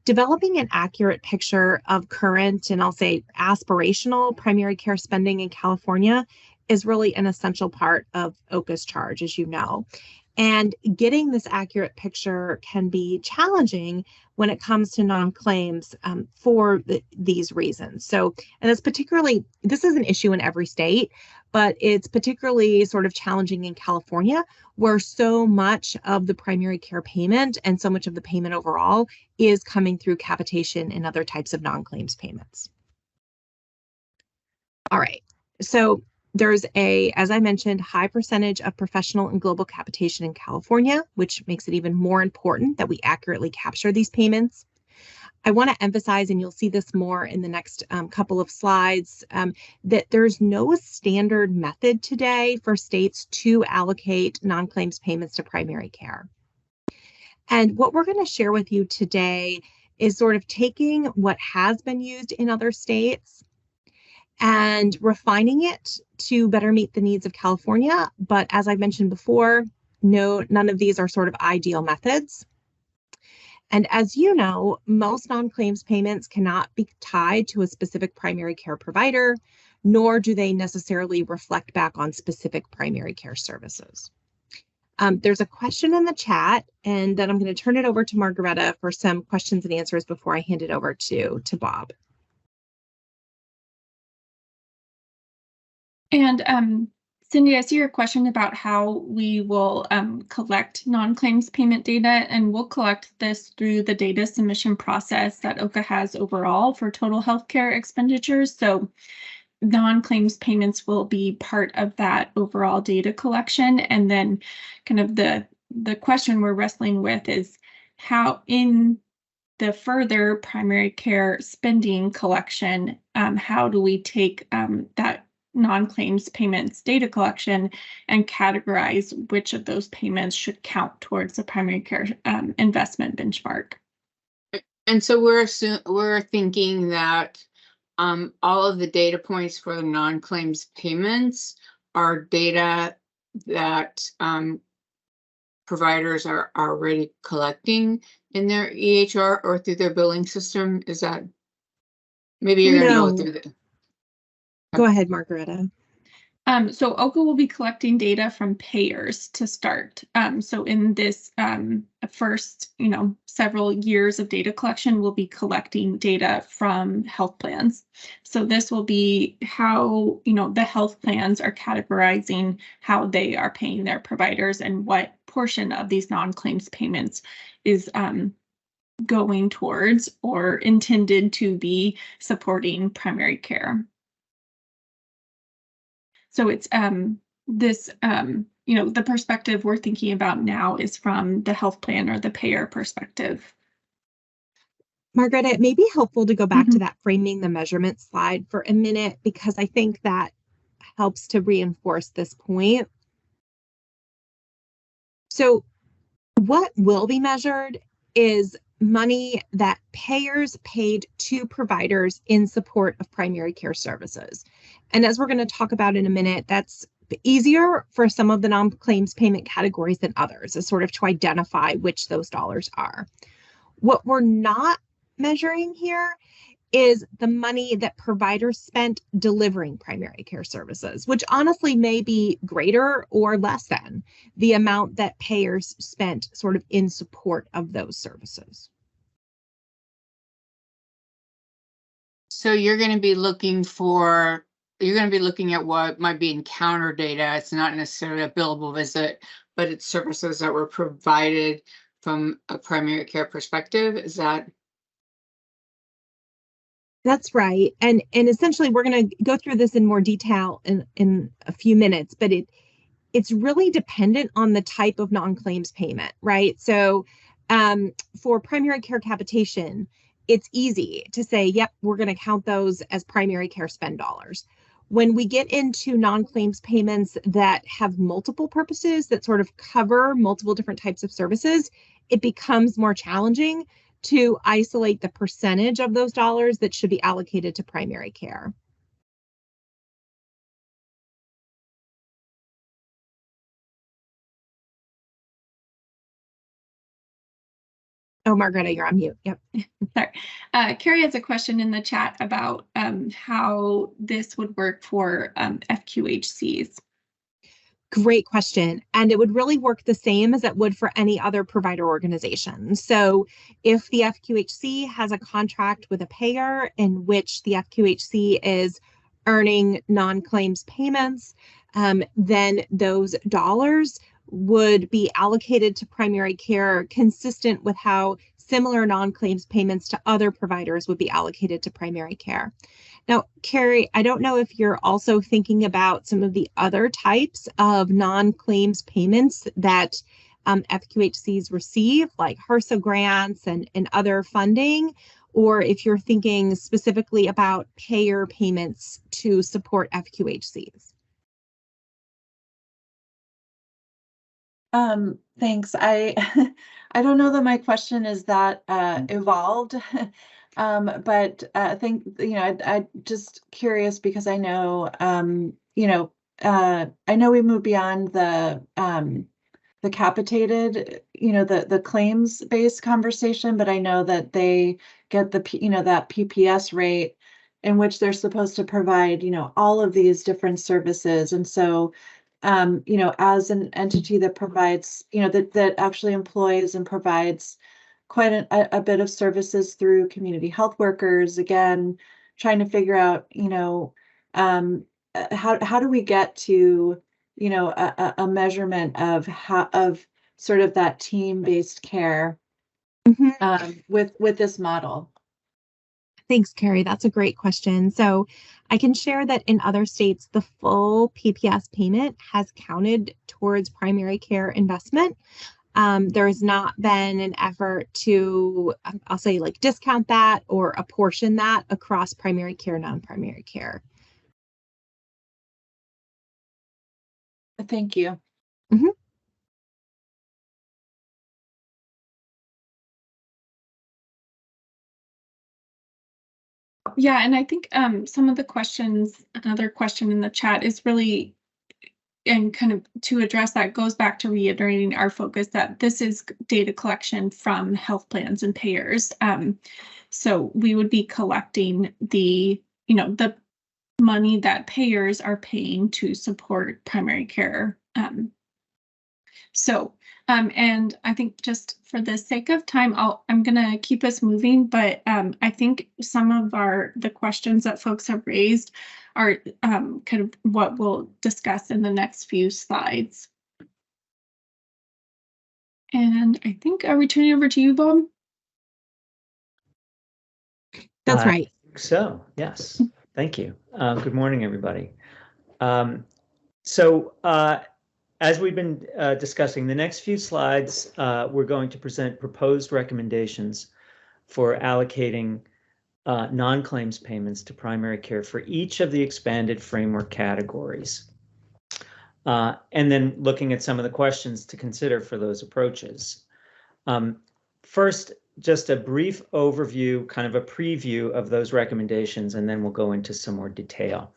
developing an accurate picture of current and I'll say aspirational primary care spending in California is really an essential part of OHCA's charge, as you know. And getting this accurate picture can be challenging when it comes to non-claims for these reasons. So, and this is an issue in every state, but it's particularly sort of challenging in California, where so much of the primary care payment and so much of the payment overall is coming through capitation and other types of non-claims payments. All right, so there's as I mentioned, high percentage of professional and global capitation in California, which makes it even more important that we accurately capture these payments. I want to emphasize, and you'll see this more in the next couple of slides, that there's no standard method today for states to allocate non-claims payments to primary care. And what we're going to share with you today is sort of taking what has been used in other states and refining it to better meet the needs of California. But as I mentioned before, none of these are sort of ideal methods. And as you know, most non-claims payments cannot be tied to a specific primary care provider, nor do they necessarily reflect back on specific primary care services. There's a question in the chat, and then I'm going to turn it over to Margaretta for some questions and answers before I hand it over to Bob. And Cindy, I see your question about how we will collect non-claims payment data, and we'll collect this through the data submission process that OHCA has overall for total healthcare expenditures. So non-claims payments will be part of that overall data collection. And then kind of the question we're wrestling with is how in the further primary care spending collection, how do we take that non-claims payments data collection and categorize which of those payments should count towards the primary care investment benchmark. And so we're thinking that all of the data points for the non-claims payments are data that providers are already collecting in their EHR or through their billing system. Is that maybe you're going to go through the... Go ahead, Margaretta. So OHCA will be collecting data from payers to start. So in this first, several years of data collection, we'll be collecting data from health plans. So this will be how, the health plans are categorizing how they are paying their providers and what portion of these non-claims payments is going towards or intended to be supporting primary care. So it's the perspective we're thinking about now is from the health plan or the payer perspective. Margaret, it may be helpful to go back to that framing the measurement slide for a minute, because I think that helps to reinforce this point. So what will be measured is money that payers paid to providers in support of primary care services. And as we're going to talk about in a minute, that's easier for some of the non-claims payment categories than others, is sort of to identify which those dollars are. What we're not measuring here is the money that providers spent delivering primary care services, which honestly may be greater or less than the amount that payers spent sort of in support of those services. So you're going to be looking at what might be encounter data. It's not necessarily a billable visit, but it's services that were provided from a primary care perspective. Is that? That's right. And essentially we're going to go through this in more detail in a few minutes, but it's really dependent on the type of non-claims payment, right? So for primary care capitation, it's easy to say, yep, we're going to count those as primary care spend dollars. When we get into non-claims payments that have multiple purposes that sort of cover multiple different types of services, it becomes more challenging to isolate the percentage of those dollars that should be allocated to primary care. Oh, Margareta, you're on mute. Yep. Sorry. Carrie has a question in the chat about how this would work for FQHCs. Great question. And it would really work the same as it would for any other provider organization. So if the FQHC has a contract with a payer in which the FQHC is earning non-claims payments, then those dollars would be allocated to primary care consistent with how similar non-claims payments to other providers would be allocated to primary care. Now, Carrie, I don't know if you're also thinking about some of the other types of non-claims payments that FQHCs receive, like HRSA grants and other funding, or if you're thinking specifically about payer payments to support FQHCs. Thanks. I I don't know that my question is that evolved. But I think, I just curious because I know, I know we moved beyond the capitated, the claims-based conversation, but I know that they get that PPS rate in which they're supposed to provide, all of these different services. And so, as an entity that provides, that actually employs and provides quite a bit of services through community health workers, again, trying to figure out, how do we get to, a measurement of sort of that team-based care with this model. Thanks, Carrie. That's a great question. So I can share that in other states, the full PPS payment has counted towards primary care investment. There has not been an effort to, I'll say, like discount that or apportion that across primary care, non-primary care. Thank you. Mm-hmm. Yeah, and I think some of the questions, another question in the chat is really, and kind of to address that, goes back to reiterating our focus that this is data collection from health plans and payers. So we would be collecting the money that payers are paying to support primary care. And I think just for the sake of time, I'm gonna keep us moving, but I think some of the questions that folks have raised are kind of what we'll discuss in the next few slides. And I think, are we turning over to you, Bob? That's right. So, yes, thank you. Good morning, everybody. As we've been discussing, the next few slides, we're going to present proposed recommendations for allocating non-claims payments to primary care for each of the expanded framework categories. And then looking at some of the questions to consider for those approaches. First, just a brief overview, kind of a preview of those recommendations, and then we'll go into some more detail.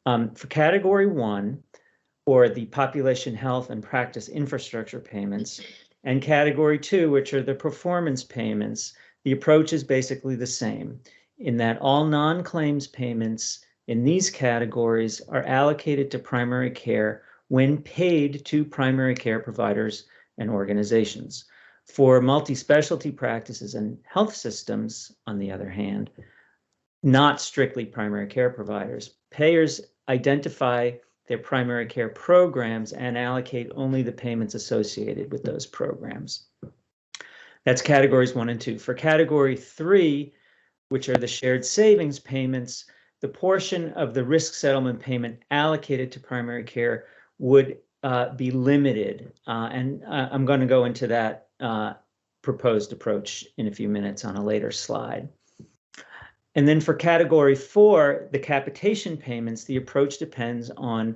For category 1, or the population health and practice infrastructure payments, and category 2, which are the performance payments, the approach is basically the same in that all non-claims payments in these categories are allocated to primary care when paid to primary care providers and organizations. For multi-specialty practices and health systems, on the other hand, not strictly primary care providers, payers identify their primary care programs and allocate only the payments associated with those programs. That's categories 1 and 2. For category 3, which are the shared savings payments, the portion of the risk settlement payment allocated to primary care would be limited. And I'm going to go into that proposed approach in a few minutes on a later slide. And then for category 4, the capitation payments, the approach depends on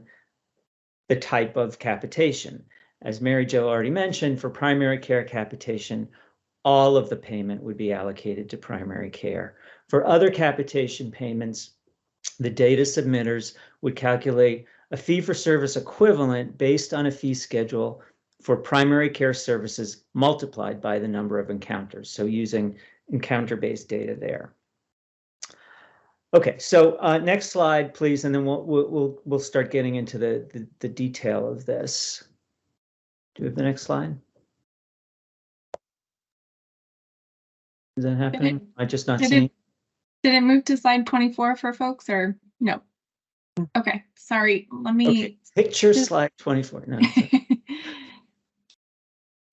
the type of capitation. As Mary Jo already mentioned, for primary care capitation, all of the payment would be allocated to primary care. For other capitation payments, the data submitters would calculate a fee-for-service equivalent based on a fee schedule for primary care services multiplied by the number of encounters, so using encounter-based data there. Okay, so next slide, please, and then we'll start getting into the detail of this. Do we have the next slide? Is that happening? I just not seeing. Did it move to slide 24 for folks or no? Okay, sorry. Let me. Okay, picture slide 24. No.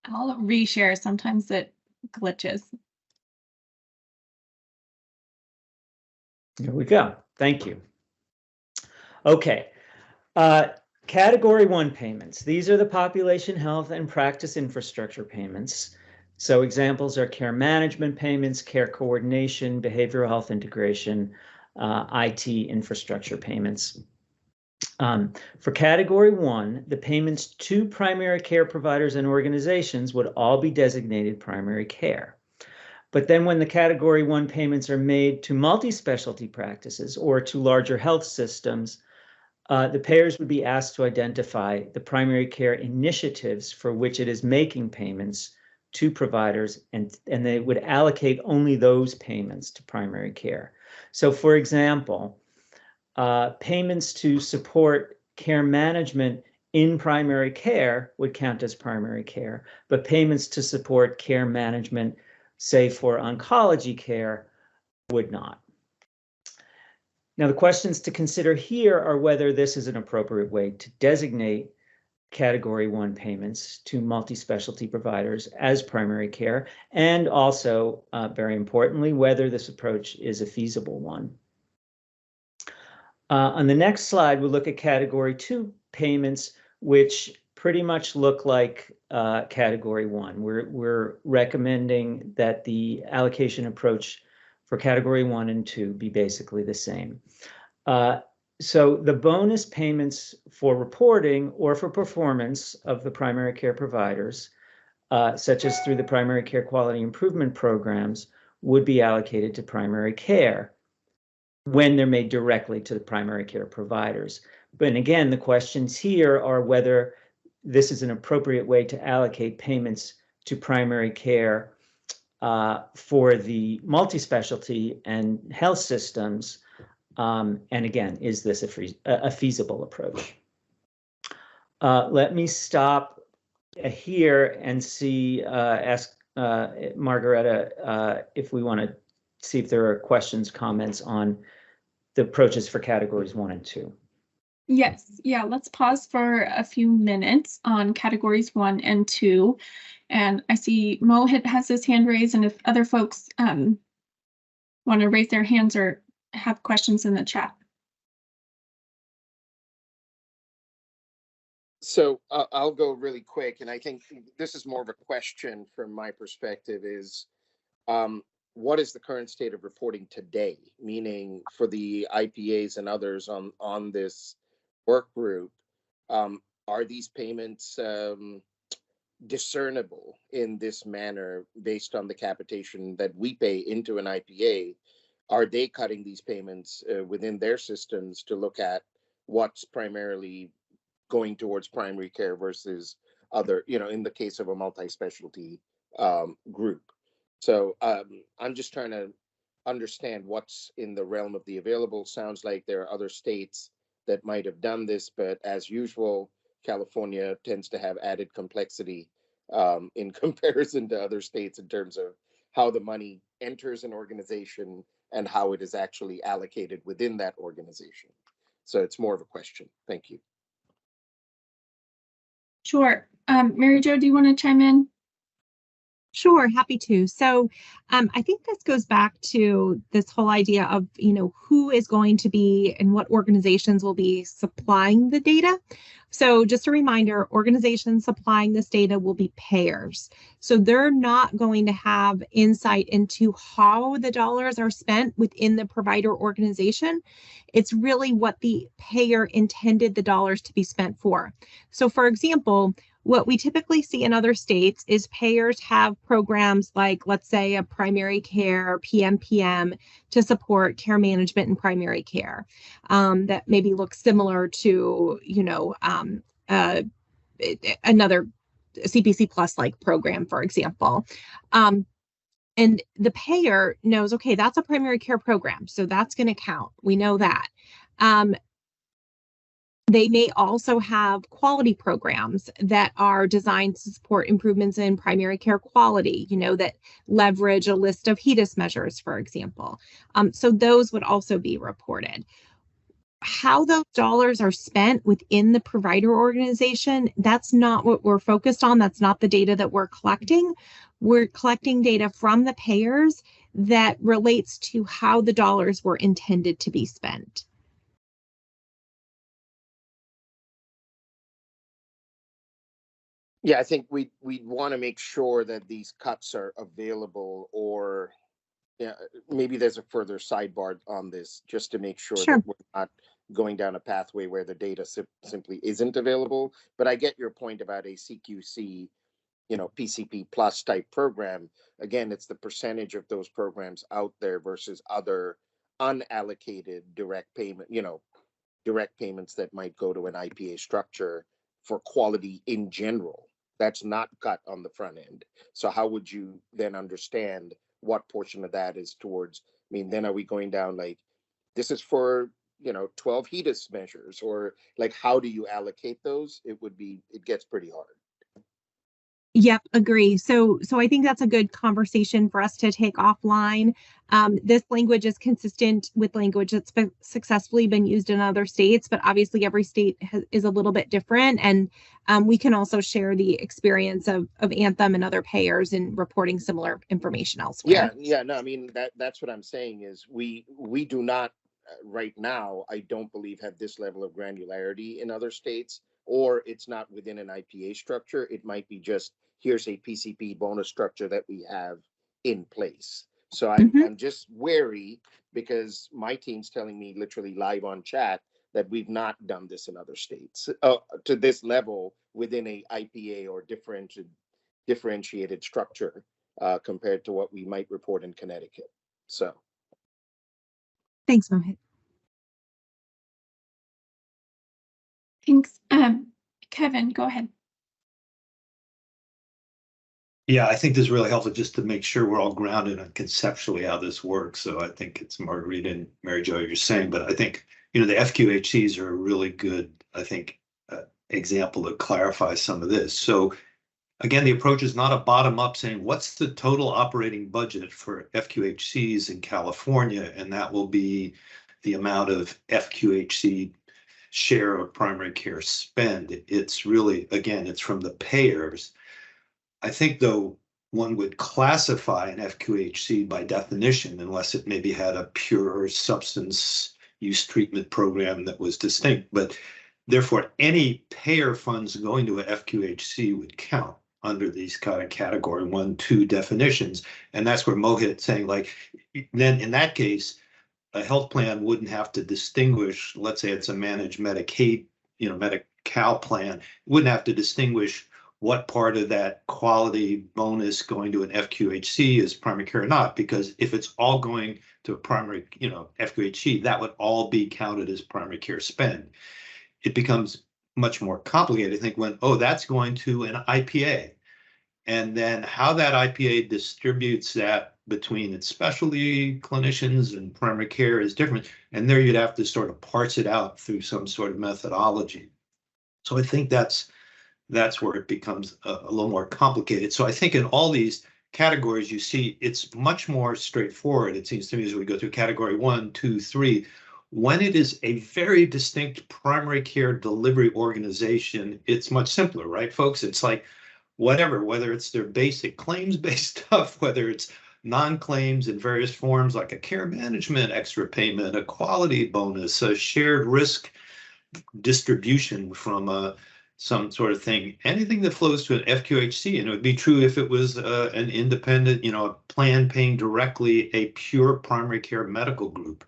I'll reshare. Sometimes it glitches. Here we go. Thank you. Okay. Category 1 payments. These are the population health and practice infrastructure payments. So examples are care management payments, care coordination, behavioral health integration, IT infrastructure payments. For category 1, the payments to primary care providers and organizations would all be designated primary care. But then when the category 1 payments are made to multi-specialty practices or to larger health systems, the payers would be asked to identify the primary care initiatives for which it is making payments to providers, and they would allocate only those payments to primary care. So for example, payments to support care management in primary care would count as primary care, but payments to support care management, say for oncology care, would not. Now, the questions to consider here are whether this is an appropriate way to designate category 1 payments to multi-specialty providers as primary care, and also, very importantly, whether this approach is a feasible one. On the next slide, we'll look at category 2 payments, which pretty much look like category 1. We're recommending that the allocation approach for category 1 and 2 be basically the same. So the bonus payments for reporting or for performance of the primary care providers, such as through the primary care quality improvement programs, would be allocated to primary care when they're made directly to the primary care providers. But again, the questions here are whether this is an appropriate way to allocate payments to primary care for the multi-specialty and health systems. And again, is this a feasible approach? Let me stop here and ask Margareta if we want to see if there are questions, comments on the approaches for categories 1 and 2. Yes, yeah, let's pause for a few minutes on categories 1 and 2. And I see Mohit has his hand raised, and if other folks want to raise their hands or have questions in the chat. So I'll go really quick, and I think this is more of a question from my perspective is, what is the current state of reporting today? Meaning for the IPAs and others on this work group, are these payments discernible in this manner based on the capitation that we pay into an IPA? Are they cutting these payments within their systems to look at what's primarily going towards primary care versus other, in the case of a multi-specialty group. So I'm just trying to understand what's in the realm of the available. Sounds like there are other states that might have done this, but as usual, California tends to have added complexity in comparison to other states in terms of how the money enters an organization and how it is actually allocated within that organization. So it's more of a question. Thank you. Sure. Mary Jo, do you want to chime in? Sure, happy to. So I think this goes back to this whole idea of, who is going to be and what organizations will be supplying the data. So just a reminder, organizations supplying this data will be payers. So they're not going to have insight into how the dollars are spent within the provider organization. It's really what the payer intended the dollars to be spent for. So for example, what we typically see in other states is payers have programs like, let's say, a primary care PMPM to support care management and primary care that maybe looks similar to, another CPC Plus like program, for example. And the payer knows, okay, that's a primary care program, so that's going to count. We know that. They may also have quality programs that are designed to support improvements in primary care quality, that leverage a list of HEDIS measures, for example. So those would also be reported. How those dollars are spent within the provider organization, that's not what we're focused on. That's not the data that we're collecting. We're collecting data from the payers that relates to how the dollars were intended to be spent. Yeah, I think we want to make sure that these cuts are available, or maybe there's a further sidebar on this just to make sure Sure. that we're not going down a pathway where the data simply isn't available. But I get your point about a CQC, PCP plus type program. Again, it's the percentage of those programs out there versus other unallocated direct payments that might go to an IPA structure for quality in general. That's not cut on the front end. So how would you then understand what portion of that is towards, then are we going down like, this is for, 12 HEDIS measures, or like, how do you allocate those? It gets pretty hard. Yep, agree. So I think that's a good conversation for us to take offline. This language is consistent with language that's successfully been used in other states, but obviously every state is a little bit different. And we can also share the experience of Anthem and other payers in reporting similar information elsewhere. Yeah, no, that's what I'm saying is we do not right now, I don't believe, have this level of granularity in other states, or it's not within an IPA structure. It might be just, here's a PCP bonus structure that we have in place. So I'm just wary because my team's telling me literally live on chat that we've not done this in other states to this level within a IPA or differentiated structure compared to what we might report in Connecticut. So. Thanks, Mohit. Thanks. Kevin, go ahead. Yeah, I think this is really helpful just to make sure we're all grounded on conceptually how this works. So I think it's Margarita and Mary Jo you're saying, but I think, the FQHCs are a really good, example that clarifies some of this. So again, the approach is not a bottom up saying, what's the total operating budget for FQHCs in California? And that will be the amount of FQHC share of primary care spend. It's really, again, it's from the payers. I think, though, one would classify an FQHC by definition, unless it maybe had a pure substance use treatment program that was distinct. But therefore, any payer funds going to an FQHC would count under these kind of category 1, 2 definitions. And that's where Mohit's saying, then in that case, a health plan wouldn't have to distinguish, let's say it's a managed Medicaid, Medi-Cal plan, wouldn't have to distinguish what part of that quality bonus going to an FQHC is primary care or not, because if it's all going to a primary, FQHC, that would all be counted as primary care spend. It becomes much more complicated. I think when, oh, that's going to an IPA. And then how that IPA distributes that between its specialty clinicians and primary care is different. And there you'd have to sort of parse it out through some sort of methodology. So I think that's where it becomes a little more complicated. So I think in all these categories, you see it's much more straightforward, it seems to me, as we go through category 1, 2, 3. When it is a very distinct primary care delivery organization, it's much simpler, right, folks? It's like whatever, whether it's their basic claims-based stuff, whether it's non-claims in various forms like a care management extra payment, a quality bonus, a shared risk distribution from some sort of thing, anything that flows to an FQHC. And it would be true if it was an independent, a plan paying directly a pure primary care medical group.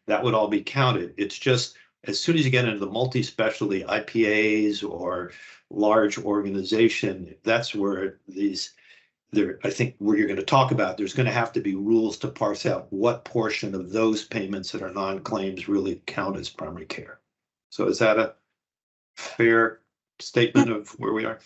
That would all be counted. It's just as soon as you get into the multi-specialty IPAs or large organization, that's where I think where you're going to talk about, there's going to have to be rules to parse out what portion of those payments that are non-claims really count as primary care. So is that a fair statement of where we are?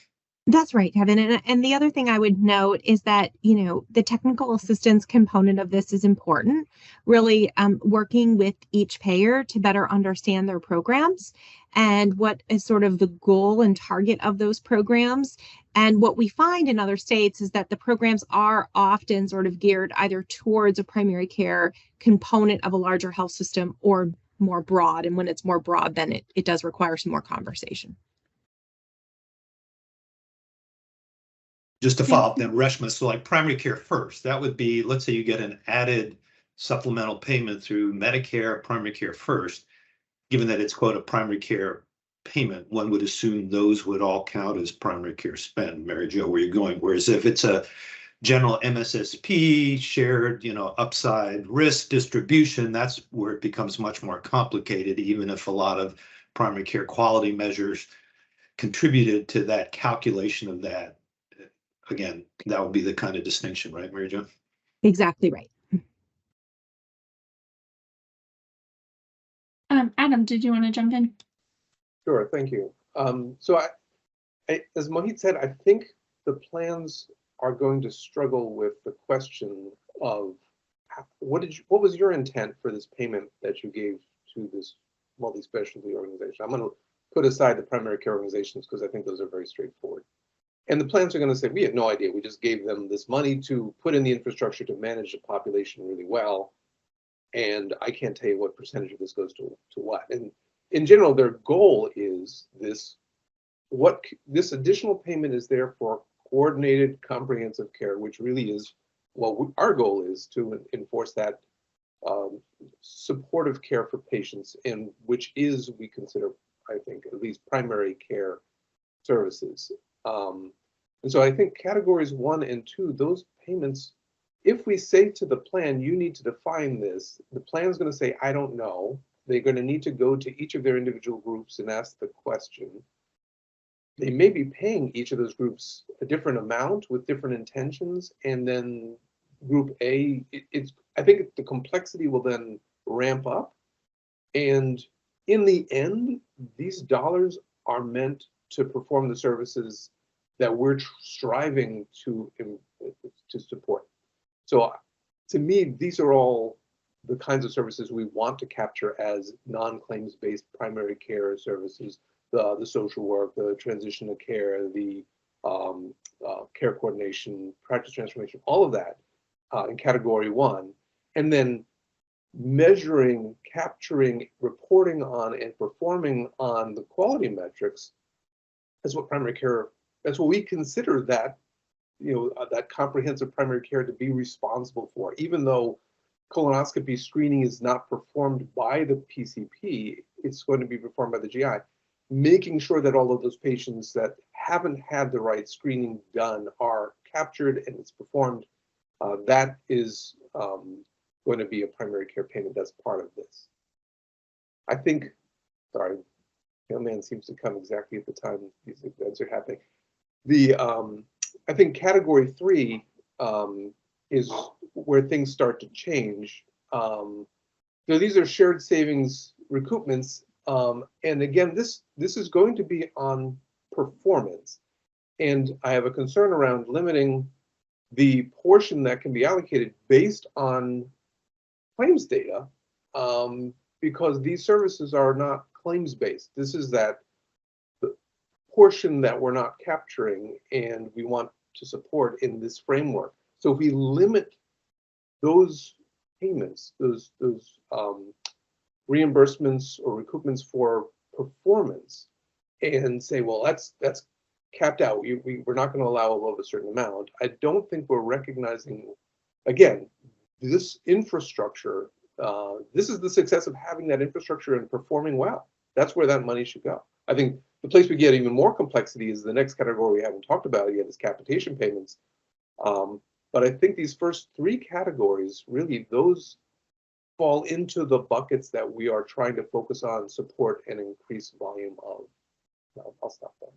That's right, Kevin. And the other thing I would note is that, the technical assistance component of this is important, really working with each payer to better understand their programs and what is sort of the goal and target of those programs. And what we find in other states is that the programs are often sort of geared either towards a primary care component of a larger health system or more broad. And when it's more broad, then it does require some more conversation. Just to follow up then, Reshma, so like primary care first, that would be, let's say you get an added supplemental payment through Medicare primary care first, given that it's quote a primary care payment, one would assume those would all count as primary care spend. Mary Jo, where you're going. Whereas if it's a general MSSP, shared, upside risk distribution, that's where it becomes much more complicated, even if a lot of primary care quality measures contributed to that calculation of that. Again, that would be the kind of distinction, right, Mary Jo? Exactly right. Adam, did you want to jump in? Sure, thank you. So I, as Mohit said, I think the plans are going to struggle with the question of what was your intent for this payment that you gave to this multi-specialty organization? I'm going to put aside the primary care organizations because I think those are very straightforward. And the plans are going to say, we had no idea. We just gave them this money to put in the infrastructure to manage the population really well. And I can't tell you what percentage of this goes to what. And in general, their goal is this additional payment is there for coordinated comprehensive care, which really is what our goal is, to enforce that supportive care for patients, and which is, we consider, I think, at least primary care services. And so I think categories 1 and 2, those payments, if we say to the plan, you need to define this, the plan is going to say, I don't know. They're going to need to go to each of their individual groups and ask the question. They may be paying each of those groups a different amount with different intentions. And then group A, I think the complexity will then ramp up. And in the end, these dollars are meant to perform the services that we're striving to support. So to me, these are all the kinds of services we want to capture as non-claims based primary care services, the social work, the transition to care, the care coordination, practice transformation, all of that in category 1. And then measuring, capturing, reporting on, and performing on the quality metrics is what primary care, that's what we consider that, that comprehensive primary care to be responsible for. Even though colonoscopy screening is not performed by the PCP, it's going to be performed by the GI. Making sure that all of those patients that haven't had the right screening done are captured and it's performed, that is going to be a primary care payment that's part of this. I think, sorry, mailman seems to come exactly at the time these events are happening. I think category 3 is where things start to change. So these are shared savings recoupments, And again, this is going to be on performance. And I have a concern around limiting the portion that can be allocated based on claims data, because these services are not claims based. This is that the portion that we're not capturing and we want to support in this framework. So if we limit those payments, those reimbursements or recoupments for performance, and say, well, that's capped out. We're not going to allow above a certain amount. I don't think we're recognizing, again, this infrastructure. This is the success of having that infrastructure and performing well. That's where that money should go. I think the place we get even more complexity is the next category we haven't talked about yet, is capitation payments. But I think these first three categories, really, those fall into the buckets that we are trying to focus on, support, and increase volume of. I'll stop there.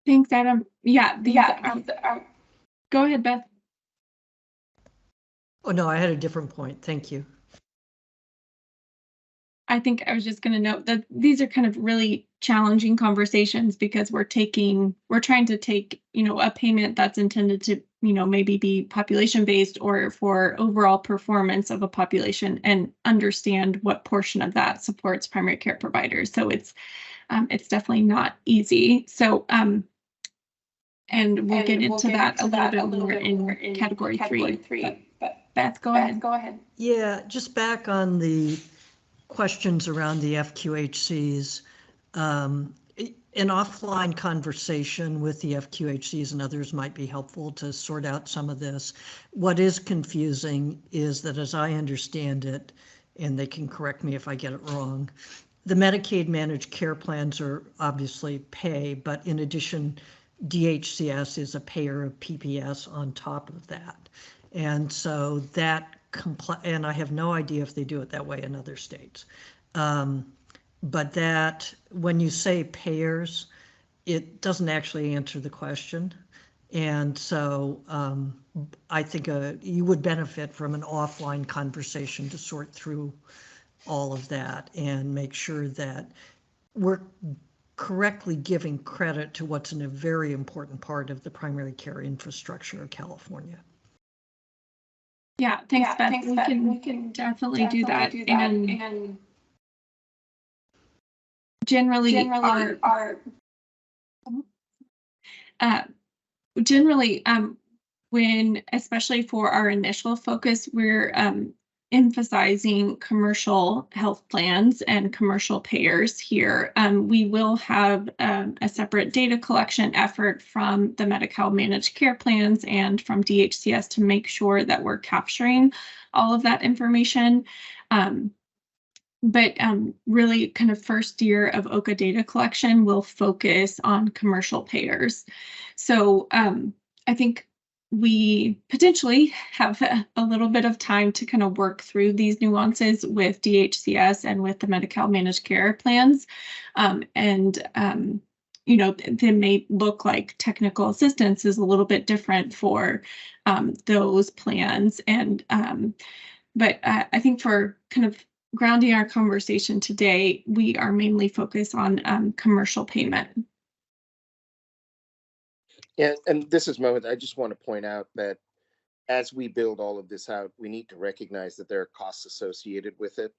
Thanks, Adam. Yeah, go ahead, Beth. Oh, no, I had a different point. Thank you. I think I was just going to note that these are kind of really challenging conversations because we're trying to take, a payment that's intended to, maybe be population based or for overall performance of a population and understand what portion of that supports primary care providers. So it's definitely not easy. So, and we'll get into that a little bit more in category three. But Beth, go ahead. Yeah, just back on the questions around the FQHCs. An offline conversation with the FQHCs and others might be helpful to sort out some of this. What is confusing is that, as I understand it, and they can correct me if I get it wrong, the Medicaid managed care plans are obviously pay, but in addition, DHCS is a payer of PPS on top of that. And so that and I have no idea if they do it that way in other states. But that when you say payers, it doesn't actually answer the question. And so I think you would benefit from an offline conversation to sort through all of that and make sure that we're correctly giving credit to what's in a very important part of the primary care infrastructure of California. Yeah, thanks, Beth. We can definitely do that. And generally when, especially for our initial focus, we're emphasizing commercial health plans and commercial payers here. We will have a separate data collection effort from the Medi-Cal managed care plans and from DHCS to make sure that we're capturing all of that information. But really kind of first year of OHCA data collection will focus on commercial payers. So I think we potentially have a little bit of time to kind of work through these nuances with DHCS and with the Medi-Cal managed care plans. They may look like technical assistance is a little bit different for those plans. But I think for kind of grounding our conversation today, we are mainly focused on commercial payment. Yeah, and this is Mohit. I just want to point out that as we build all of this out, we need to recognize that there are costs associated with it,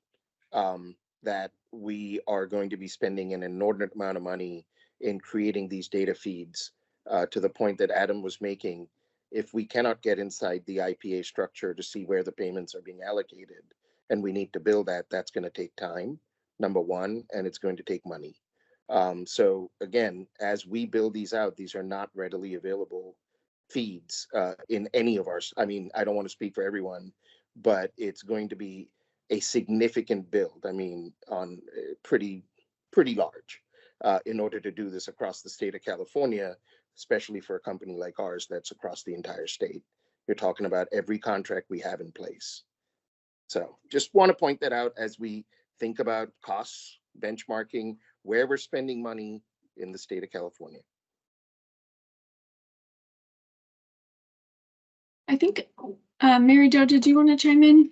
that we are going to be spending an inordinate amount of money in creating these data feeds, to the point that Adam was making. If we cannot get inside the IPA structure to see where the payments are being allocated, and we need to build that, that's going to take time, number one, and it's going to take money. So again, as we build these out, these are not readily available feeds in any of our, I don't want to speak for everyone, but it's going to be a significant build. On pretty large, in order to do this across the state of California, especially for a company like ours that's across the entire state. You're talking about every contract we have in place. So just want to point that out as we think about costs, benchmarking, where we're spending money in the state of California. I think, Mary Jo, did you want to chime in?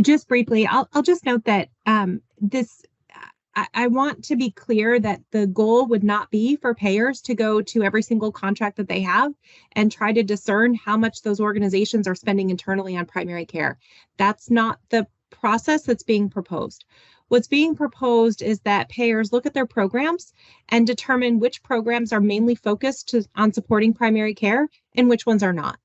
Just briefly, I'll just note that I want to be clear that the goal would not be for payers to go to every single contract that they have and try to discern how much those organizations are spending internally on primary care. That's not the process that's being proposed. What's being proposed is that payers look at their programs and determine which programs are mainly focused on supporting primary care and which ones are not.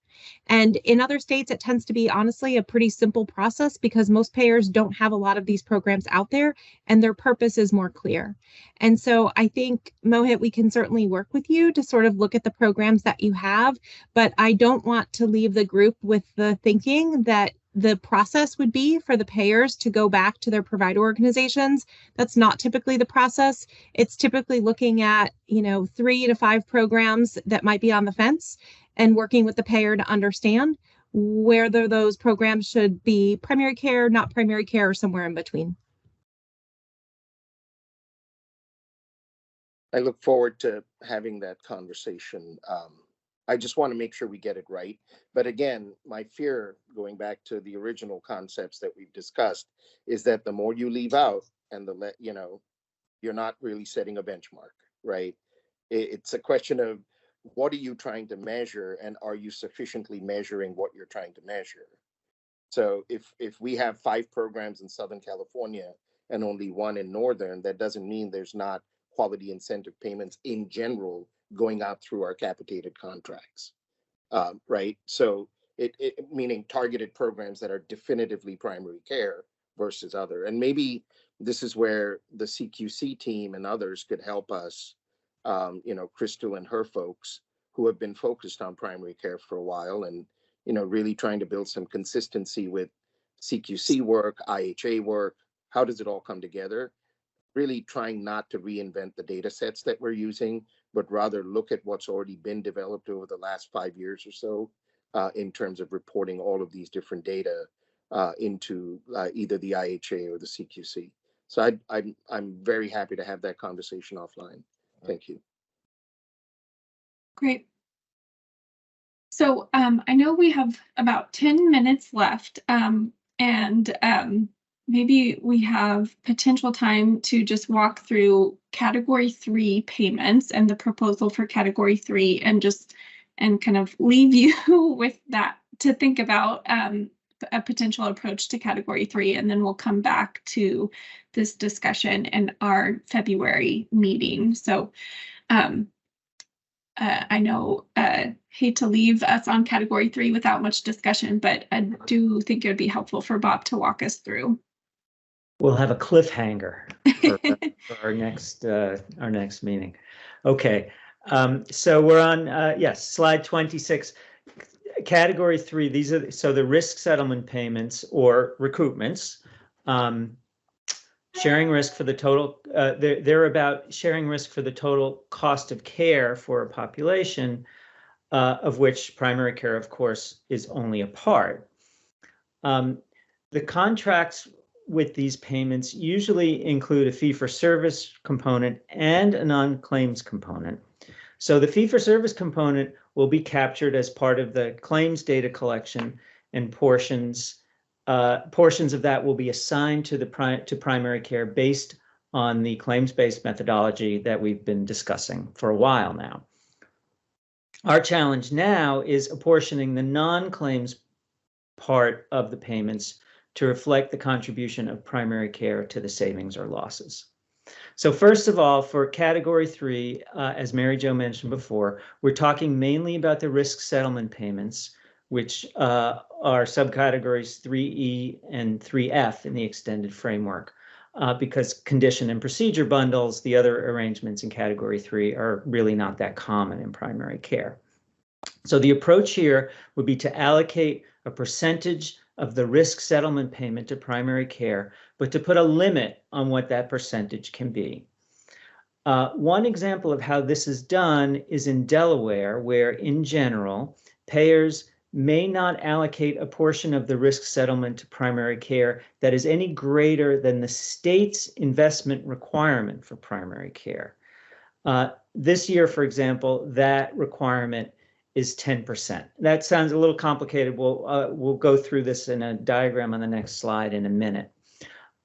And in other states, it tends to be honestly a pretty simple process because most payers don't have a lot of these programs out there and their purpose is more clear. And so I think, Mohit, we can certainly work with you to sort of look at the programs that you have, but I don't want to leave the group with the thinking that the process would be for the payers to go back to their provider organizations. That's not typically the process. It's typically looking at, 3 to 5 programs that might be on the fence and working with the payer to understand whether those programs should be primary care, not primary care, or somewhere in between. I look forward to having that conversation. I just want to make sure we get it right. But again, my fear, going back to the original concepts that we've discussed, is that the more you leave out and you're not really setting a benchmark, right? It's a question of what are you trying to measure, and are you sufficiently measuring what you're trying to measure? So if we have 5 programs in Southern California and only 1 in Northern, that doesn't mean there's not quality incentive payments in general going out through our capitated contracts, right? So it meaning targeted programs that are definitively primary care versus other. And maybe this is where the CQC team and others could help us, Crystal and her folks who have been focused on primary care for a while and, really trying to build some consistency with CQC work, IHA work. How does it all come together? Really trying not to reinvent the data sets that we're using, but rather look at what's already been developed over the last 5 years or so in terms of reporting all of these different data into either the IHA or the CQC. So I'm very happy to have that conversation offline. Thank you. Great. So I know we have about 10 minutes left, and maybe we have potential time to just walk through Category 3 payments and the proposal for Category 3 and kind of leave you with that to think about a potential approach to Category 3, and then we'll come back to this discussion in our February meeting. So I know hate to leave us on Category 3 without much discussion, but I do think it would be helpful for Bob to walk us through. We'll have a cliffhanger for our next meeting. Okay, so we're on slide 26. Category 3. These are the risk settlement payments or recoupments. Sharing risk for the total, they're about sharing risk for the total cost of care for a population, of which primary care, of course, is only a part. The contracts with these payments usually include a fee-for-service component and a non-claims component. So the fee-for-service component will be captured as part of the claims data collection, and portions of that will be assigned to primary care based on the claims-based methodology that we've been discussing for a while now. Our challenge now is apportioning the non-claims part of the payments to reflect the contribution of primary care to the savings or losses. So first of all, for Category 3, as Mary Jo mentioned before, we're talking mainly about the risk settlement payments, which are subcategories 3E and 3F in the extended framework, because condition and procedure bundles, the other arrangements in Category 3, are really not that common in primary care. So the approach here would be to allocate a percentage of the risk settlement payment to primary care, but to put a limit on what that percentage can be. One example of how this is done is in Delaware, where in general, payers may not allocate a portion of the risk settlement to primary care that is any greater than the state's investment requirement for primary care. This year, for example, that requirement is 10%. That sounds a little complicated. We'll go through this in a diagram on the next slide in a minute.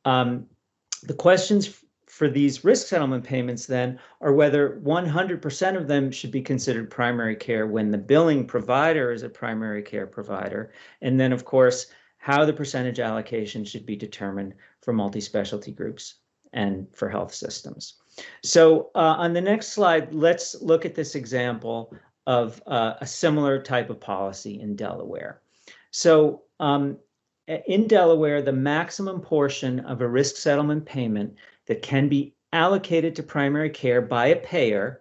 The questions for these risk settlement payments then are whether 100% of them should be considered primary care when the billing provider is a primary care provider. And then, of course, how the percentage allocation should be determined for multi-specialty groups and for health systems. So on the next slide, let's look at this example of a similar type of policy in Delaware. So in Delaware, the maximum portion of a risk settlement payment that can be allocated to primary care by a payer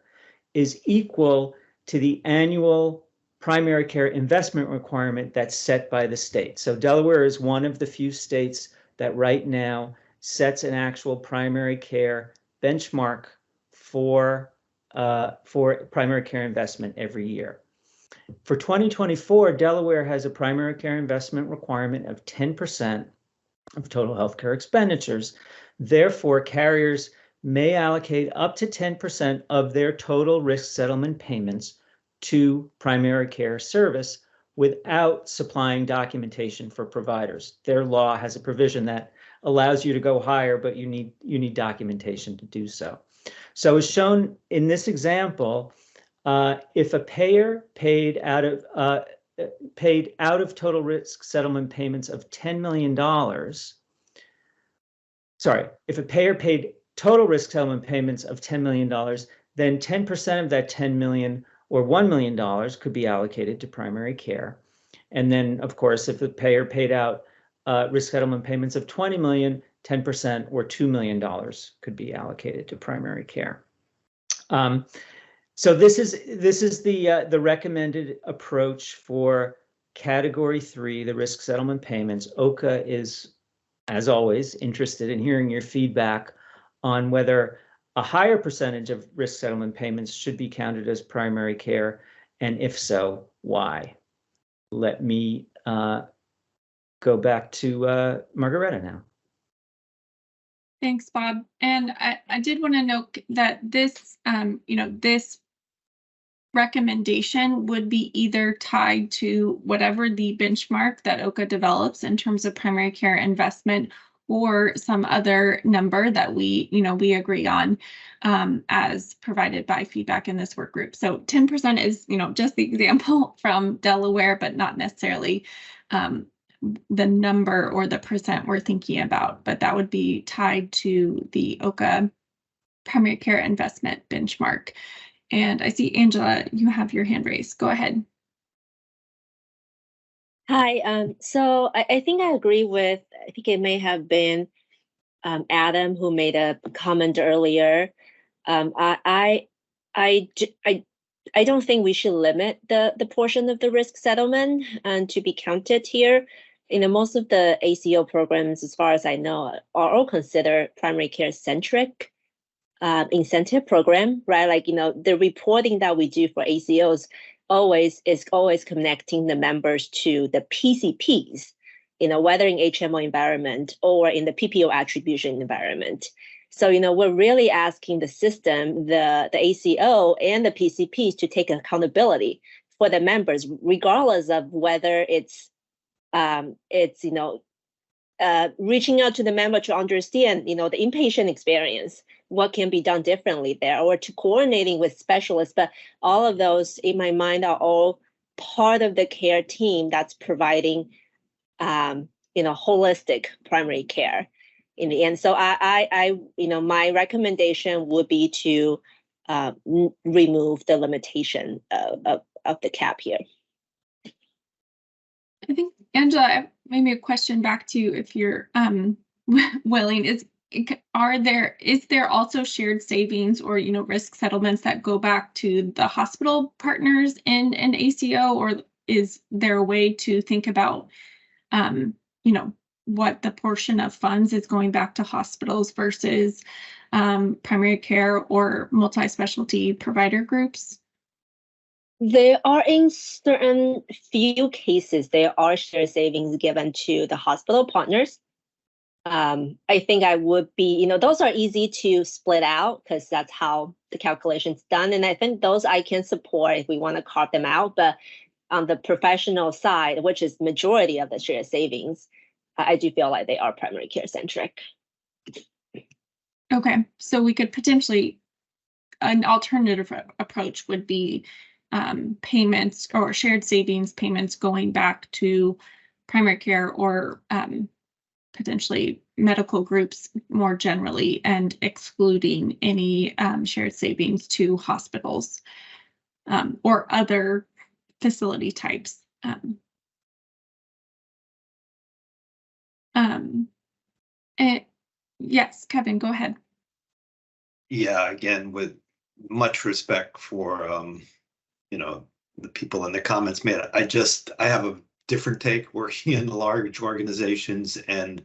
is equal to the annual primary care investment requirement that's set by the state. So Delaware is one of the few states that right now sets an actual primary care benchmark for primary care investment every year. For 2024, Delaware has a primary care investment requirement of 10% of total healthcare expenditures. Therefore, carriers may allocate up to 10% of their total risk settlement payments to primary care service without supplying documentation for providers. Their law has a provision that allows you to go higher, but you need documentation to do so. So as shown in this example, if a payer paid out of total risk settlement payments of $10 million, if a payer paid total risk settlement payments of $10 million, then 10% of that $10 million or $1 million could be allocated to primary care. And then, of course, if the payer paid out risk settlement payments of $20 million, 10% or $2 million could be allocated to primary care. So this is the recommended approach for Category 3, the risk settlement payments. OHCA is, as always, interested in hearing your feedback on whether a higher percentage of risk settlement payments should be counted as primary care, and if so, why? Let me go back to Margareta now. Thanks, Bob. And I did want to note that this, this recommendation would be either tied to whatever the benchmark that OHCA develops in terms of primary care investment, or some other number that we agree on as provided by feedback in this work group. So 10% is, just the example from Delaware, but not necessarily the number or the percent we're thinking about, but that would be tied to the OHCA primary care investment benchmark. And I see, Angela, you have your hand raised. Go ahead. Hi, so I think I agree with, I think it may have been Adam who made a comment earlier. I don't think we should limit the portion of the risk settlement to be counted here. Most of the ACO programs, as far as I know, are all considered primary care centric incentive program, right? Like, the reporting that we do for ACOs is always connecting the members to the PCPs, whether in HMO environment or in the PPO attribution environment. So, we're really asking the system, the ACO and the PCPs to take accountability for the members, regardless of whether it's reaching out to the member to understand, the inpatient experience, what can be done differently there, or to coordinating with specialists. But all of those, in my mind, are all part of the care team that's providing, holistic primary care in the end. So my recommendation would be to remove the limitation of the cap here. I think, Angela, maybe a question back to you, if you're willing, is there also shared savings or risk settlements that go back to the hospital partners in an ACO, or is there a way to think about what the portion of funds is going back to hospitals versus primary care or multi-specialty provider groups? There are, in certain few cases, there are shared savings given to the hospital partners. I think I would be, those are easy to split out because that's how the calculation's done. And I think those I can support if we want to carve them out. But on the professional side, which is majority of the shared savings, I do feel like they are primary care centric. Okay, so we could potentially, an alternative approach would be payments or shared savings payments going back to primary care or potentially medical groups more generally, and excluding any shared savings to hospitals or other facility types. Yes, Kevin, go ahead. Yeah, again, with much respect for, the people in the comments made, I have a different take working in large organizations, and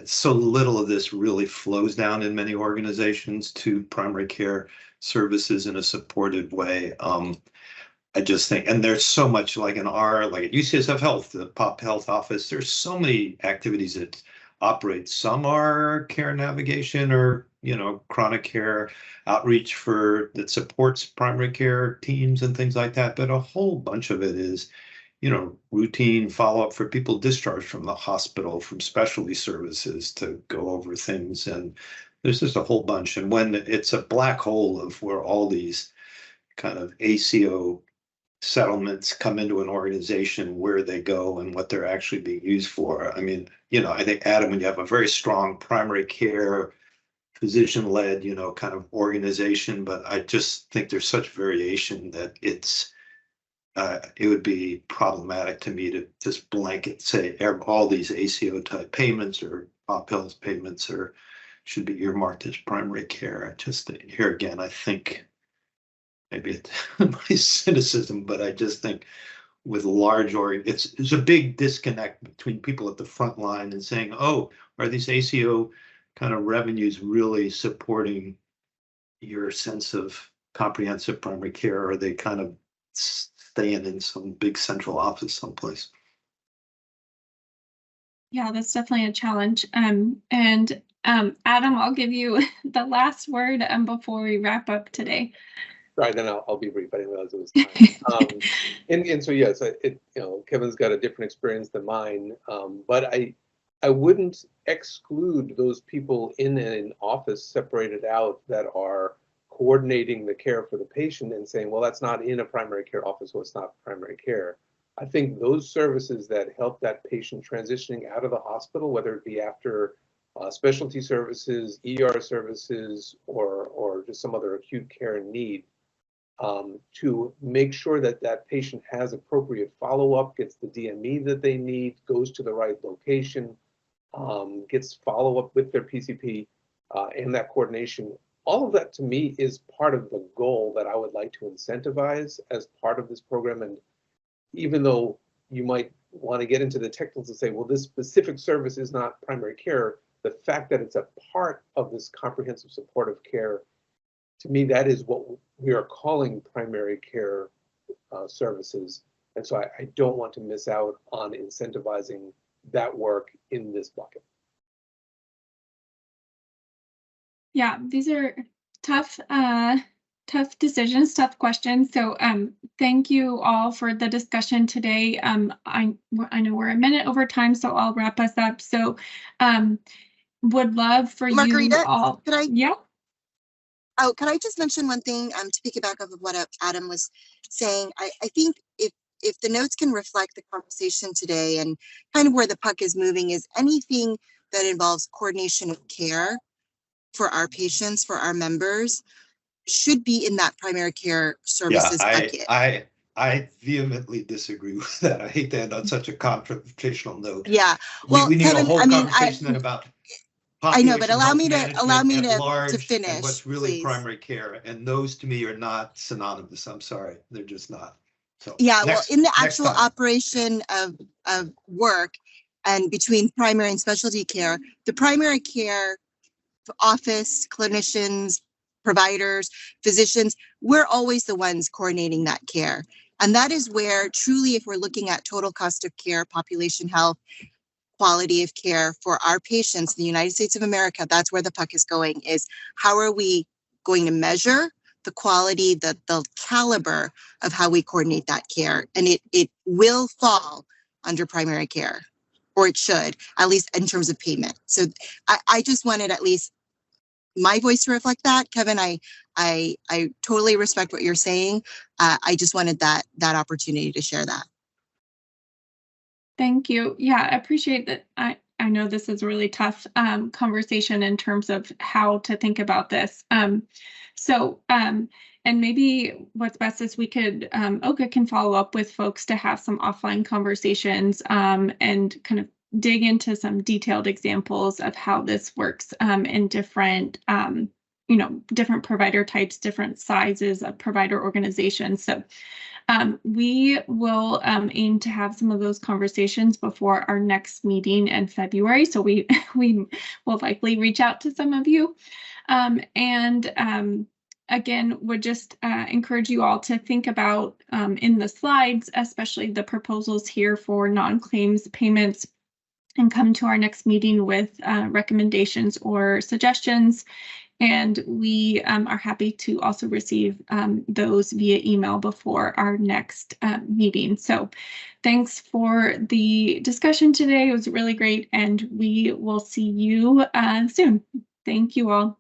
so little of this really flows down in many organizations to primary care services in a supported way. I just think, and there's so much like at UCSF Health, the Pop Health Office, there's so many activities that operate. Some are care navigation or, chronic care outreach that supports primary care teams and things like that. But a whole bunch of it is, routine follow-up for people discharged from the hospital, from specialty services to go over things. And there's just a whole bunch. And when it's a black hole of where all these kind of ACO settlements come into an organization, where they go and what they're actually being used for. I mean, I think, Adam, when you have a very strong primary care physician-led, kind of organization, but I just think there's such variation that it would be problematic to me to just blanket say all these ACO type payments or Pop Health payments should be earmarked as primary care. Here again, I think maybe it's my cynicism, but I just think with there's a big disconnect between people at the front line and saying, oh, are these ACO kind of revenues really supporting your sense of comprehensive primary care, or are they kind of staying in some big central office someplace? Yeah, that's definitely a challenge. And Adam, I'll give you the last word before we wrap up today. Right, then I'll be brief. I didn't realize it was time. And so yes, Kevin's got a different experience than mine, but I wouldn't exclude those people in an office separated out that are coordinating the care for the patient and saying, well, that's not in a primary care office, so it's not primary care. I think those services that help that patient transitioning out of the hospital, whether it be after specialty services, ER services, or just some other acute care need, to make sure that that patient has appropriate follow-up, gets the DME that they need, goes to the right location, gets follow-up with their PCP, and that coordination. All of that to me is part of the goal that I would like to incentivize as part of this program. And even though you might want to get into the technicals and say, well, this specific service is not primary care, the fact that it's a part of this comprehensive supportive care, to me, that is what we are calling primary care services. And so I don't want to miss out on incentivizing that work in this bucket. Yeah, these are tough decisions, tough questions. So thank you all for the discussion today. I know we're a minute over time, so I'll wrap us up. So would love for Margarita, you all. Could I? Yeah. Oh, can I just mention one thing to piggyback off of what Adam was saying? I think if the notes can reflect the conversation today and kind of where the puck is moving, is anything that involves coordination of care for our patients, for our members, should be in that primary care services bucket. I vehemently disagree with that. I hate to end on such a confrontational note. Yeah, well, we need Kevin, a whole conversation about. I know, but allow me to finish. And what's really please. Primary care, and those to me are not synonymous. I'm sorry, they're just not. So yeah, well, in the actual operation of work and between primary and specialty care, the primary care office, clinicians, providers, physicians, we're always the ones coordinating that care. And that is where truly, if we're looking at total cost of care, population health, quality of care for our patients in the United States of America. That's where the puck is going, is how are we going to measure the quality, the caliber of how we coordinate that care? And it will fall under primary care, or it should, at least in terms of payment. So I just wanted at least my voice to reflect that. Kevin, I totally respect what you're saying. I just wanted that opportunity to share that. Thank you. Yeah, I appreciate that. I know this is a really tough conversation in terms of how to think about this. And maybe what's best is we could, OHCA can follow up with folks to have some offline conversations and kind of dig into some detailed examples of how this works in different, different provider types, different sizes of provider organizations. So we will aim to have some of those conversations before our next meeting in February. So we will likely reach out to some of you. Again, would just encourage you all to think about in the slides, especially the proposals here for non-claims payments, and come to our next meeting with recommendations or suggestions. And we are happy to also receive those via email before our next meeting. So thanks for the discussion today. It was really great, and we will see you soon. Thank you all.